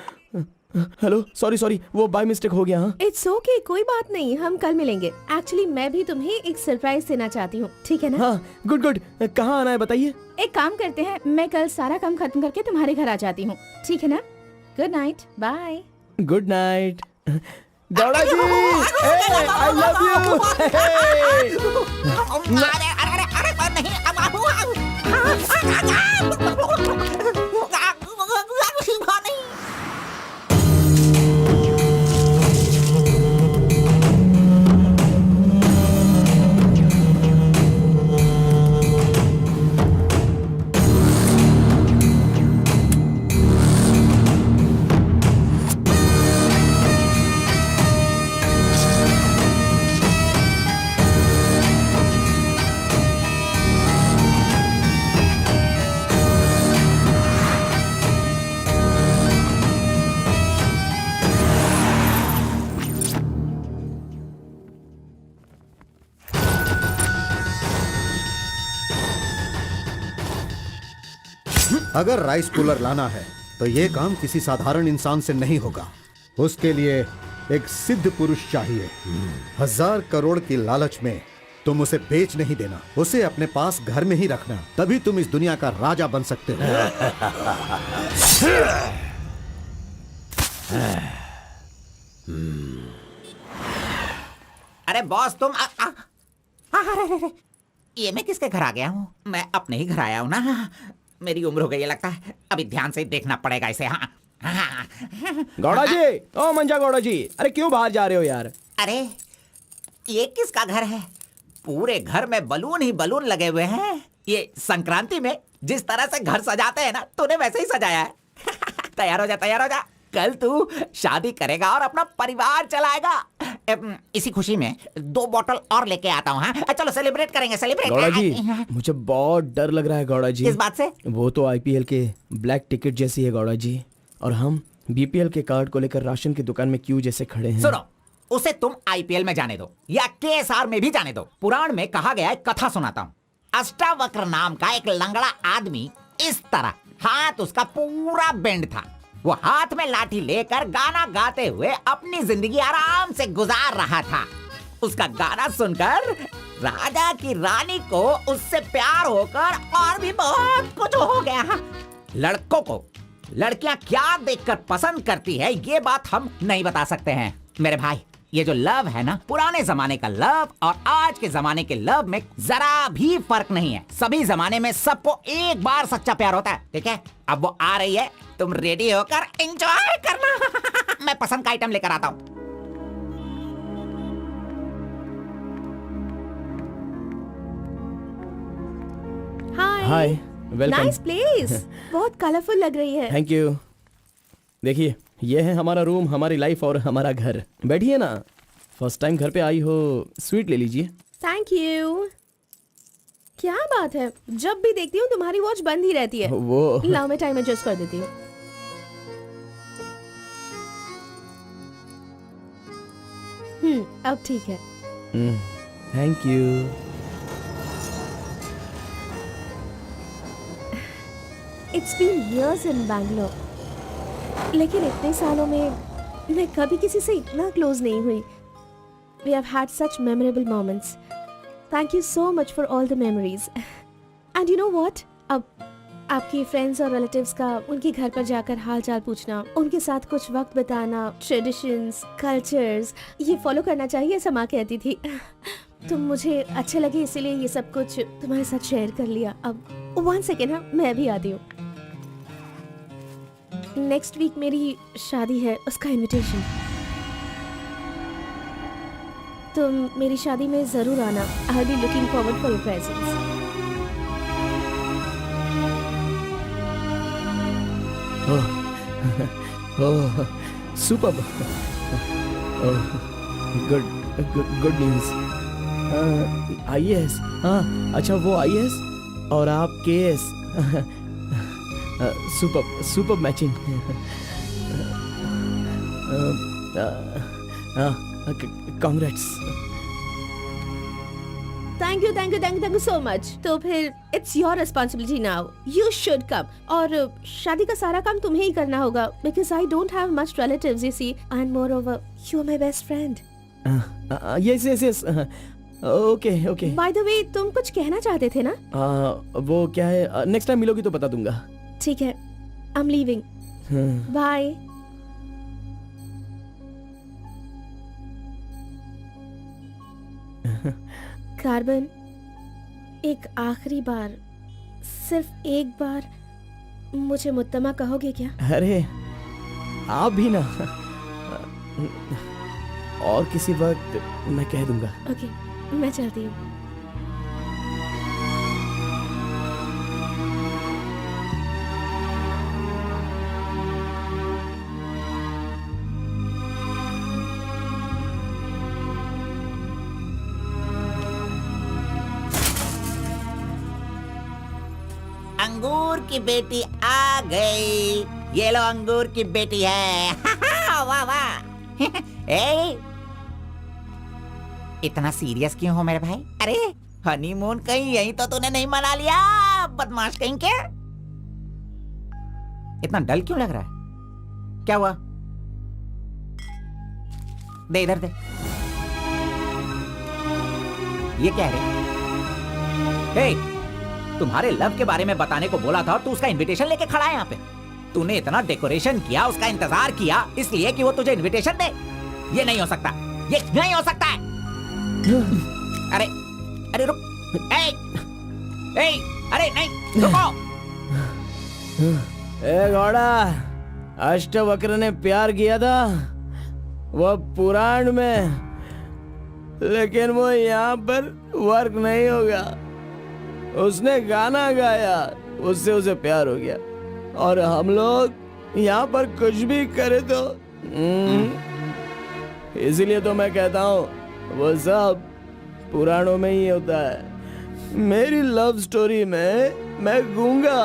हेलो, सॉरी, वो बाय मिस्टेक हो गया। हाँ इट्स ओके, कोई बात नहीं, हम कल मिलेंगे। एक्चुअली मैं भी तुम्हें एक सरप्राइज देना चाहती हूँ, ठीक है ना? हाँ, गुड। कहाँ आना है बताइए? एक काम करते हैं, मैं कल सारा काम खत्म करके तुम्हारे घर आ जाती हूँ, ठीक है ना? Good night, bye. Good night Gowda ji, I love you. अगर राइस कूलर लाना है तो ये काम किसी साधारण इंसान से नहीं होगा। उसके लिए एक सिद्ध पुरुष चाहिए। 1000 करोड़ की लालच में तुम उसे बेच नहीं देना, उसे अपने पास घर में ही रखना, तभी तुम इस दुनिया का राजा बन सकते हो। अरे बॉस तुम अरे, ये मैं किसके घर आ गया हूँ? मैं अपने ही घर आया हूँ ना। मेरी उम्र हो गई है लगता है, अभी ध्यान से देखना पड़ेगा इसे। हाँ गौड़ा जी, ओ मंजा गौड़ा जी, अरे क्यों बाहर जा रहे हो यार? अरे ये किसका घर है? पूरे घर में बलून ही बलून लगे हुए हैं। ये संक्रांति में जिस तरह से घर सजाते हैं ना, तूने वैसे ही सजाया है। तैयार हो जा, तैयार हो जा। कल तू शादी करेगा और अपना परिवार चलाएगा। इसी खुशी में 2 बॉटल और लेके आता हूँ। हाँ चलो सेलिब्रेट करेंगे, सेलिब्रेट। गौड़ा जी, मुझे बहुत डर लग रहा है गौड़ा जी। किस बात से? वो तो आईपीएल के ब्लैक टिकट जैसी है गौड़ा जी, और हम बीपीएल के कार्ड को लेकर राशन की दुकान में क्यों जैसे खड़े हैं। सुनो, उसे तुम आईपीएल में जाने दो या केएसआर में भी जाने दो। पुराण में कहा गया है, कथा सुनाता हूँ। अष्टावक्र नाम का एक लंगड़ा आदमी, इस तरह हाथ उसका पूरा बेंड था। वो हाथ में लाठी लेकर गाना गाते हुए अपनी जिंदगी आराम से गुजार रहा था। उसका गाना सुनकर राजा की रानी को उससे प्यार होकर और भी बहुत कुछ हो गया। लड़कों को लड़कियां क्या देखकर पसंद करती है, ये बात हम नहीं बता सकते हैं मेरे भाई। ये जो लव है ना, पुराने जमाने का लव और आज के जमाने के लव में जरा भी फर्क नहीं है। सभी जमाने में सबको एक बार सच्चा प्यार होता है, ठीक है? अब वो आ रही है, तुम रेडी होकर एंजॉय करना। मैं पसंद का आइटम लेकर आता हूँ। हाय, वेलकम। नाइस प्लेस, बहुत कलरफुल लग रही है। Thank you. देखिए, ये है हमारा रूम, हमारी लाइफ और हमारा घर। बैठिए ना, फर्स्ट टाइम घर पे आई हो, स्वीट ले लीजिए। Thank you. क्या बात है, जब भी देखती हूँ तुम्हारी वॉच बंद ही रहती है। वो लाओ मैं टाइम एडजस्ट कर देती हूँ। अब ठीक है। Thank you. It's been years in Bangalore, लेकिन इतने सालों में मैं कभी किसी से इतना क्लोज नहीं हुई। We have had such memorable moments. Thank you so much for all the memories. And you know what? अब आपके फ्रेंड्स और रिलेटिव्स का उनके घर पर जाकर हाल चाल पूछना, उनके साथ कुछ वक्त बिताना, ट्रेडिशंस, कल्चर्स, ये फॉलो करना चाहिए, ऐसा माँ कहती थी। तो मुझे अच्छे लगे, इसीलिए ये सब कुछ तुम्हारे साथ शेयर कर लिया। अब 1 सेकेंड, हाँ मैं भी आती हूँ। नेक्स्ट वीक मेरी शादी है, उसका इनविटेशन। तुम मेरी शादी में जरूर आना। I will be looking forward for your presence. Oh, superb. Good news. IAS, हाँ अच्छा, वो आईएएस और आप KS. Superb matching. Congrats. Thank you so much. तो फिर it's your responsibility now, you should come. और शादी का सारा काम तुम्हें ही करना होगा, because I don't have much relatives, you see, and moreover you are my best friend. Yes. Okay. By the way, तुम कुछ कहना चाहते थे ना? वो क्या है, नेक्स्ट टाइम मिलोगी तो बता दूंगा। ठीक है, I am leaving, bye. Carbon, एक आखिरी बार, सिर्फ एक बार मुझे मुत्तमा कहोगे क्या? अरे आप भी ना, और किसी वक्त मैं कह दूंगा। ओके, मैं चलती हूँ। अंगूर की बेटी आ गई। ये लो अंगूर की बेटी है। वाह वाह। ए, इतना सीरियस क्यों हो मेरे भाई? अरे हनीमून कहीं यहीं तो तूने नहीं मना लिया, बदमाश कहीं के? इतना डल क्यों लग रहा है? क्या हुआ? दे इधर दे। ये क्या है? हे, तुम्हारे लव के बारे में बताने को बोला था और तू उसका इनविटेशन लेके खड़ा है यहाँ पे। तूने इतना डेकोरेशन किया, उसका इंतजार किया इसलिए कि वो तुझे इनविटेशन दे। ये नहीं हो सकता, ये नहीं हो सकता है। अरे अरे रुक, अरे नहीं रुको। ए घोड़ा, अष्टवक्र ने प्यार किया था वो पुराण में, लेकिन वो यहाँ पर वर्क नहीं होगा। उसने गाना गाया, उससे उसे प्यार हो गया, और हम लोग यहाँ पर कुछ भी करे तो इसीलिए तो मैं कहता हूँ वो सब पुराणों में ही होता है। मेरी लव स्टोरी में मैं गूंगा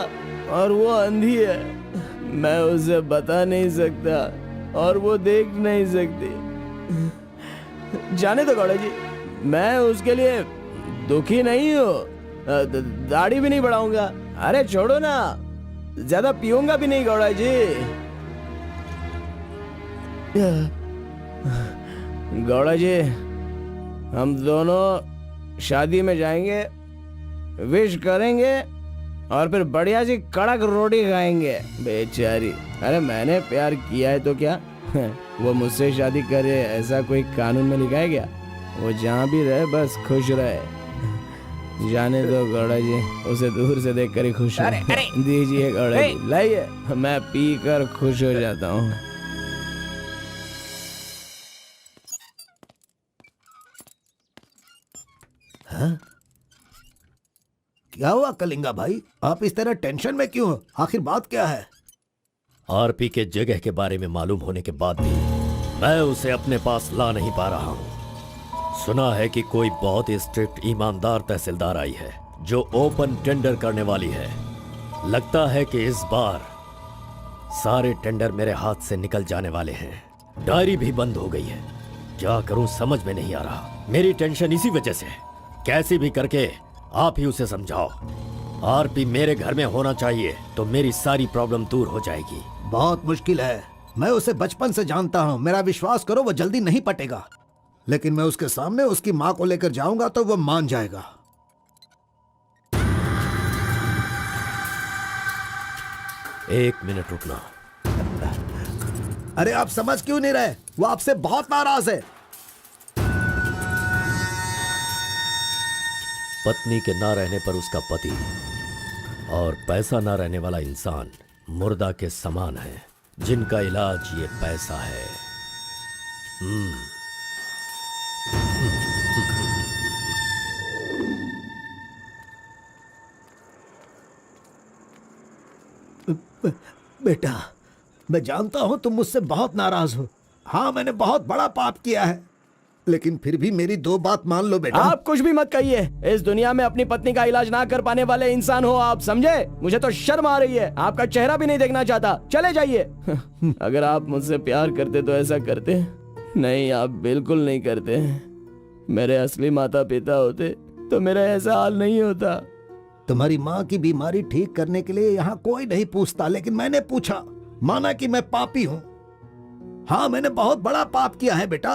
और वो अंधी है। मैं उसे बता नहीं सकता और वो देख नहीं सकती। जाने दो गौड़ा जी, मैं उसके लिए दुखी नहीं हूँ, दाढ़ी भी नहीं बढ़ाऊंगा। अरे छोड़ो ना, ज्यादा पीऊंगा भी नहीं गौड़ा जी। गौड़ा जी, हम दोनों शादी में जाएंगे, विश करेंगे और फिर बढ़िया सी कड़क रोटी खाएंगे। बेचारी, अरे मैंने प्यार किया है तो क्या वो मुझसे शादी करे ऐसा कोई कानून में लिखा है क्या? वो जहाँ भी रहे बस खुश रहे। जाने दो गौड़ा जी, उसे दूर से देखकर ही खुश है। दीजिए गौड़ा जी, लाइए, मैं पी कर खुश हो जाता हूँ। हाँ? क्या हुआ कलिंगा भाई, आप इस तरह टेंशन में क्यों हो? आखिर बात क्या है? आरपी के जगह के बारे में मालूम होने के बाद भी मैं उसे अपने पास ला नहीं पा रहा हूँ। सुना है कि कोई बहुत ही स्ट्रिक्ट ईमानदार तहसीलदार आई है जो ओपन टेंडर करने वाली है। लगता है कि इस बार सारे टेंडर मेरे हाथ से निकल जाने वाले हैं। डायरी भी बंद हो गई है। क्या करूं समझ में नहीं आ रहा। मेरी टेंशन इसी वजह से है। कैसे भी करके आप ही उसे समझाओ। आरपी मेरे घर में होना चाहिए तो मेरी सारी प्रॉब्लम दूर हो जाएगी। बहुत मुश्किल है, मैं उसे बचपन से जानता हूँ। मेरा विश्वास करो, वो जल्दी नहीं पटेगा, लेकिन मैं उसके सामने उसकी माँ को लेकर जाऊंगा तो वो मान जाएगा। एक मिनट रुकना। अरे आप समझ क्यों नहीं रहे? वो आपसे बहुत नाराज है। पत्नी के ना रहने पर उसका पति और पैसा ना रहने वाला इंसान मुर्दा के समान है, जिनका इलाज ये पैसा है। बेटा, मैं जानता हूं तुम मुझसे बहुत नाराज हो। हाँ, मैंने बहुत बड़ा पाप किया है, लेकिन फिर भी मेरी दो बात मान लो बेटा। आप कुछ भी मत कहिए। इस दुनिया में अपनी पत्नी का इलाज ना कर पाने वाले इंसान हो आप, समझे? मुझे तो शर्म आ रही है। आपका चेहरा भी नहीं देखना चाहता। चले जाइए। अगर आप मुझसे प्यार करते तो ऐसा करते। नहीं, आप बिल्कुल नहीं करते। मेरे असली माता पिता होते तो मेरा ऐसा हाल नहीं होता। तुम्हारी माँ की बीमारी ठीक करने के लिए यहाँ कोई नहीं पूछता, लेकिन मैंने पूछा। माना कि मैं पापी हूँ। हाँ, मैंने बहुत बड़ा पाप किया है बेटा,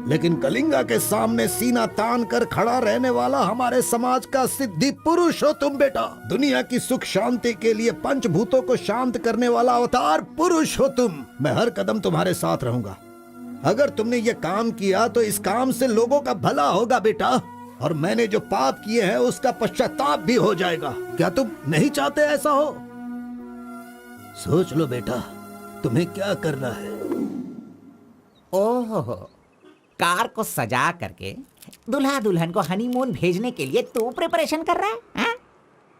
लेकिन कलिंगा के सामने सीना तान कर खड़ा रहने वाला हमारे समाज का सिद्धि पुरुष हो तुम बेटा। दुनिया की सुख शांति के लिए पंचभूतों को शांत करने वाला अवतार पुरुष हो तुम। मैं हर कदम तुम्हारे साथ रहूंगा। अगर तुमने ये काम किया तो इस काम से लोगों का भला होगा बेटा, और मैंने जो पाप किए हैं उसका पश्चाताप भी हो जाएगा। क्या तुम नहीं चाहते ऐसा हो? सोच लो बेटा, तुम्हें क्या करना है। ओहो, कार को सजा करके दुल्हा दुल्हन को हनीमून भेजने के लिए तू प्रिपरेशन कर रहा है? हा?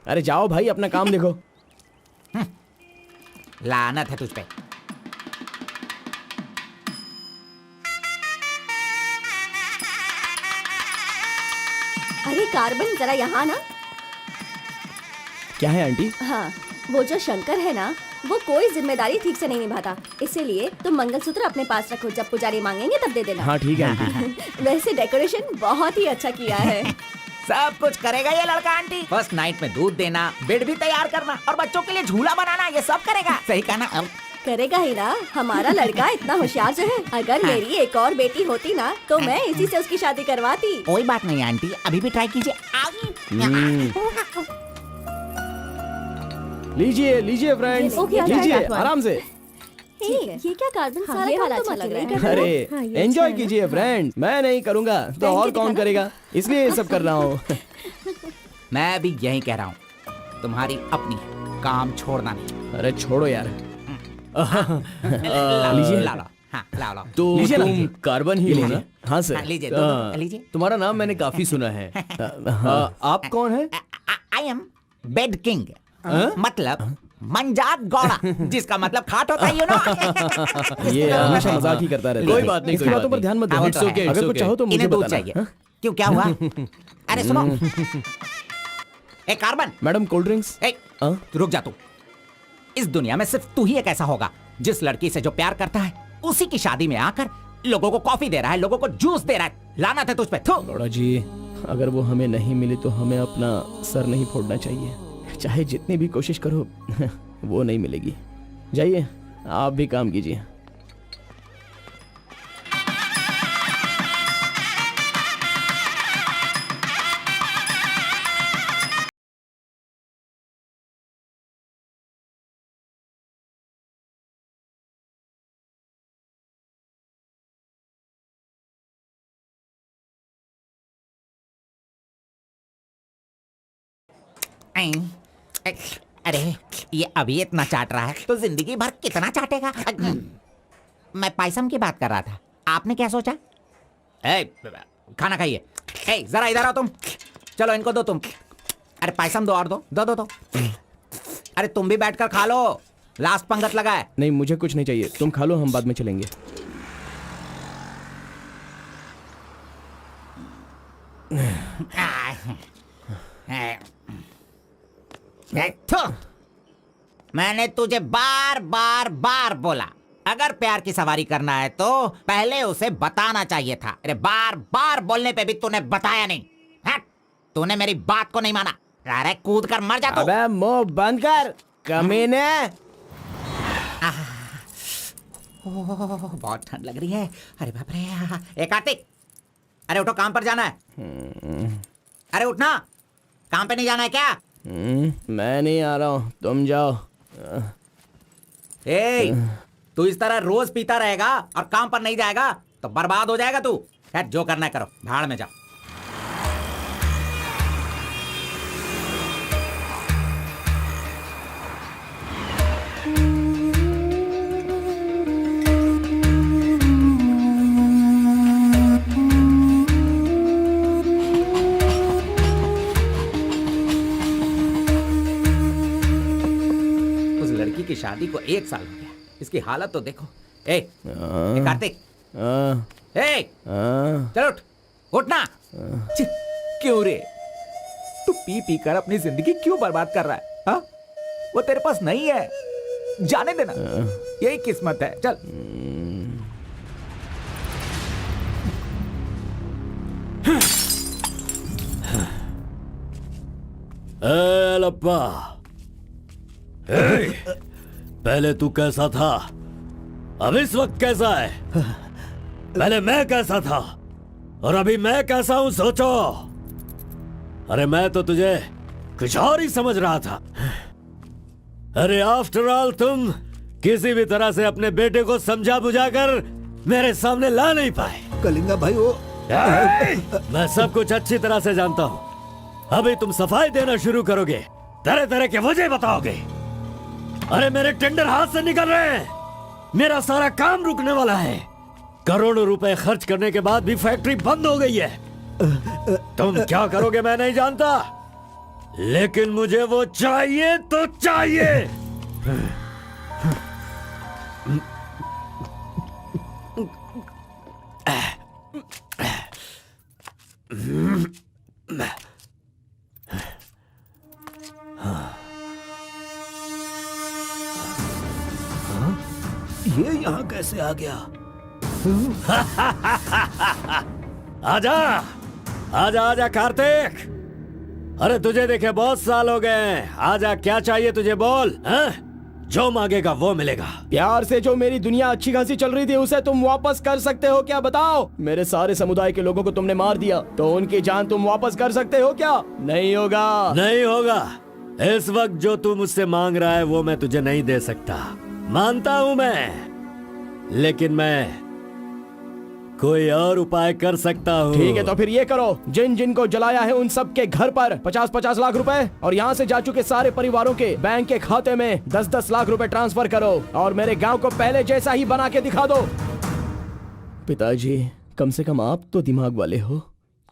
अरे जाओ भाई, अपना काम देखो। लानत है तुझ पे। अरे कार्बन, जरा यहाँ ना। क्या है आंटी? हाँ, वो जो शंकर है ना, वो कोई जिम्मेदारी ठीक से नहीं निभाता। इसीलिए तुम मंगलसूत्र अपने पास रखो, जब पुजारी मांगेंगे तब दे देना। हाँ ठीक है आंटी। वैसे डेकोरेशन बहुत ही अच्छा किया है। सब कुछ करेगा ये लड़का आंटी। फर्स्ट नाइट में दूध देना, बेड भी तैयार करना और बच्चों के लिए झूला बनाना, ये सब करेगा। सही कहा ना? करेगा ही ना, हमारा लड़का इतना होशियार जो है। अगर मेरी एक और बेटी होती ना तो मैं इसी से उसकी शादी करवाती। कोई बात नहीं आंटी, अभी भी ट्राई कीजिए। लीजिए लीजिए फ्रेंड्स, लीजिए आराम से। ये क्या कार्बन सारा ये काम वाला तो अच्छा मुझे लग रहा नहीं है। करना। अरे एंजॉय कीजिए फ्रेंड्स, मैं नहीं करूँगा तो और कौन करेगा, इसलिए ये सब कर रहा हूँ। मैं भी यही कह रहा हूँ, तुम्हारी अपनी काम छोड़ना नहीं। अरे छोड़ो यार। लीजिए, ला लो। हाँ, ला लो। तो लीजिए ना, तुम लीजिए। कार्बन ही हो ना? हाँ सर। हाँ, लीजिए, दो, लीजिए। तुम्हारा नाम मैंने काफी सुना है। आप कौन है? आई एम बेड किंग, मतलब मंजात गौड़ा, जिसका मतलब खाट होता है, यू नो। ये हमेशा मजाक ही करता रहता है। कोई बात नहीं, इसकी कोई बातों बात पर ध्यान मत नहीं। देना। It's okay, अगर कुछ चाहो तो मुझे इन्हें दूध बताना। चाहिए। क्यों, क्या हुआ? अरे सुनो, ए कार्बन, मैडम कोल्ड ड्रिंक्स। ए रुक जा तू। इस दुनिया में सिर्फ तू ही एक ऐसा होगा जिस लड़की से जो प्यार करता है उसी की शादी में आकर लोगों को कॉफी दे रहा है, लोगों को जूस दे रहा है। लानत है तुझ पे। थू। गौड़ा जी, अगर वो हमें नहीं मिली तो हमें अपना सर नहीं फोड़ना चाहिए। चाहे जितनी भी कोशिश करो वो नहीं मिलेगी। जाइए आप भी काम कीजिए। अरे ये अभी इतना चाट रहा है तो जिंदगी भर कितना चाटेगा। मैं पायसम की बात कर रहा था, आपने क्या सोचा? खाना खाइए। जरा इधर आओ तुम। चलो इनको दो तुम। अरे पायसम दो और दो दो दो दो। अरे तुम भी बैठकर खा लो, लास्ट पंगत लगा है। नहीं मुझे कुछ नहीं चाहिए, तुम खा लो, हम बाद में चलेंगे। मैंने तुझे बार बार बार बोला, अगर प्यार की सवारी करना है तो पहले उसे बताना चाहिए था। अरे बार बार बोलने पे भी तूने बताया नहीं। हट, तूने मेरी बात को नहीं माना। अरे कूद कर मर जा तू। अबे मुंह बंद कर कमीने। बहुत ठंड लग रही है। अरे बाप रे। कार्तिक, अरे उठो, काम पर जाना है। अरे उठना, काम पे नहीं जाना है क्या? मैं नहीं आ रहा हूँ, तुम जाओ। तू इस तरह रोज पीता रहेगा और काम पर नहीं जाएगा तो बर्बाद हो जाएगा तू। जो करना है करो, भाड़ में जाओ। की शादी को 1 साल हो गया, इसकी हालत तो देखो। कार्तिक, चलो उठ, उठना। क्यों रे, तू पी पी कर अपनी जिंदगी क्यों बर्बाद कर रहा है? हा? वो तेरे पास नहीं है, जाने देना, यही किस्मत है। चल। लप्पा, पहले तू कैसा था, अब इस वक्त कैसा है? पहले मैं कैसा था और अभी मैं कैसा हूं, सोचो। अरे मैं तो तुझे कुछ और ही समझ रहा था। अरे आफ्टर ऑल तुम किसी भी तरह से अपने बेटे को समझा बुझाकर मेरे सामने ला नहीं पाए। कलिंगा भाई, वो मैं सब कुछ अच्छी तरह से जानता हूं। अभी तुम सफाई देना शुरू करोगे, तरह तरह के वजह बताओगे। अरे मेरे टेंडर हाथ से निकल रहे हैं, मेरा सारा काम रुकने वाला है। करोड़ों रुपए खर्च करने के बाद भी फैक्ट्री बंद हो गई है। तुम क्या करोगे मैं नहीं जानता, लेकिन मुझे वो चाहिए तो चाहिए। ये यहाँ कैसे आ गया? आजा आजा आजा कार्तिक, अरे तुझे देखे बहुत साल हो गए, आजा क्या चाहिए तुझे बोल, हैं? जो मांगेगा वो मिलेगा। प्यार से जो मेरी दुनिया अच्छी खासी चल रही थी उसे तुम वापस कर सकते हो क्या, बताओ? मेरे सारे समुदाय के लोगों को तुमने मार दिया, तो उनकी जान तुम वापस कर सकते हो क्या? नहीं होगा। नहीं होगा। इस वक्त जो तू मुझसे मांग रहा है वो मैं तुझे नहीं दे सकता, मानता हूं मैं, लेकिन मैं कोई और उपाय कर सकता हूँ। ठीक है, तो फिर ये करो, जिन जिन को जलाया है उन सब के घर पर 50-50 लाख रुपए और यहाँ से जा चुके सारे परिवारों के बैंक के खाते में 10-10 लाख रुपए ट्रांसफर करो और मेरे गांव को पहले जैसा ही बना के दिखा दो। पिताजी, कम से कम आप तो दिमाग वाले हो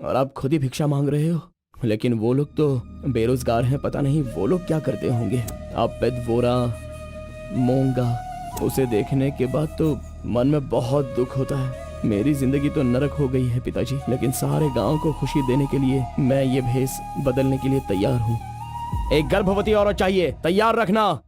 और आप खुद ही भिक्षा मांग रहे हो, लेकिन वो लोग तो बेरोजगार हैं, पता नहीं वो लोग क्या करते होंगे। आप पेदवोरा मोंगा, उसे देखने के बाद तो मन में बहुत दुख होता है। मेरी जिंदगी तो नरक हो गई है पिताजी, लेकिन सारे गांव को खुशी देने के लिए मैं ये भेष बदलने के लिए तैयार हूँ। एक गर्भवती औरत चाहिए, तैयार रखना।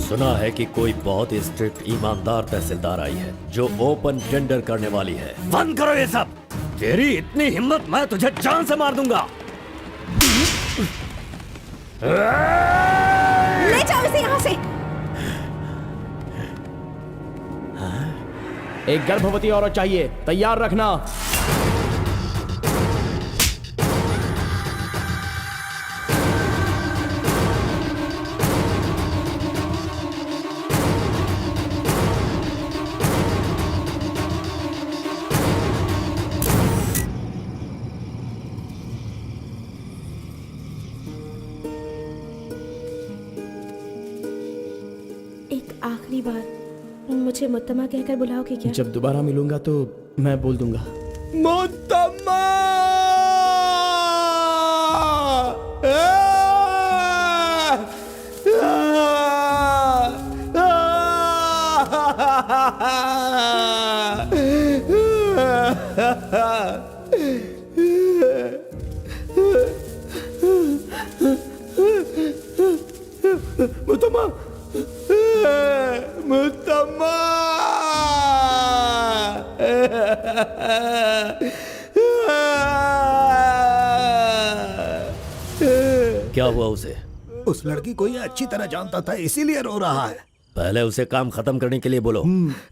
सुना है कि कोई बहुत ही स्ट्रिक्ट ईमानदार तहसीलदार आई है जो ओपन टेंडर करने वाली है। बंद करो ये सब। तेरी इतनी हिम्मत, मैं तुझे जान से मार दूंगा। ले जाओ इसे यहाँ से। एक गर्भवती औरत चाहिए, तैयार रखना। एक आखिरी बार मुझे मुत्तमा कहकर बुलाओगे क्या? जब दोबारा मिलूंगा तो मैं बोल दूंगा। मुत्तम्मा! मुत्तम्मा! मुत्तम्मा! क्या हुआ उसे? उस लड़की को ये अच्छी तरह जानता था, इसीलिए रो रहा है। पहले उसे काम खत्म करने के लिए बोलो। मुत्तम्मा!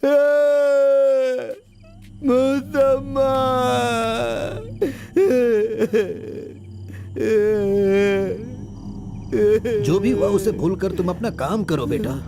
जो भी हुआ उसे भूलकर तुम अपना काम करो बेटा।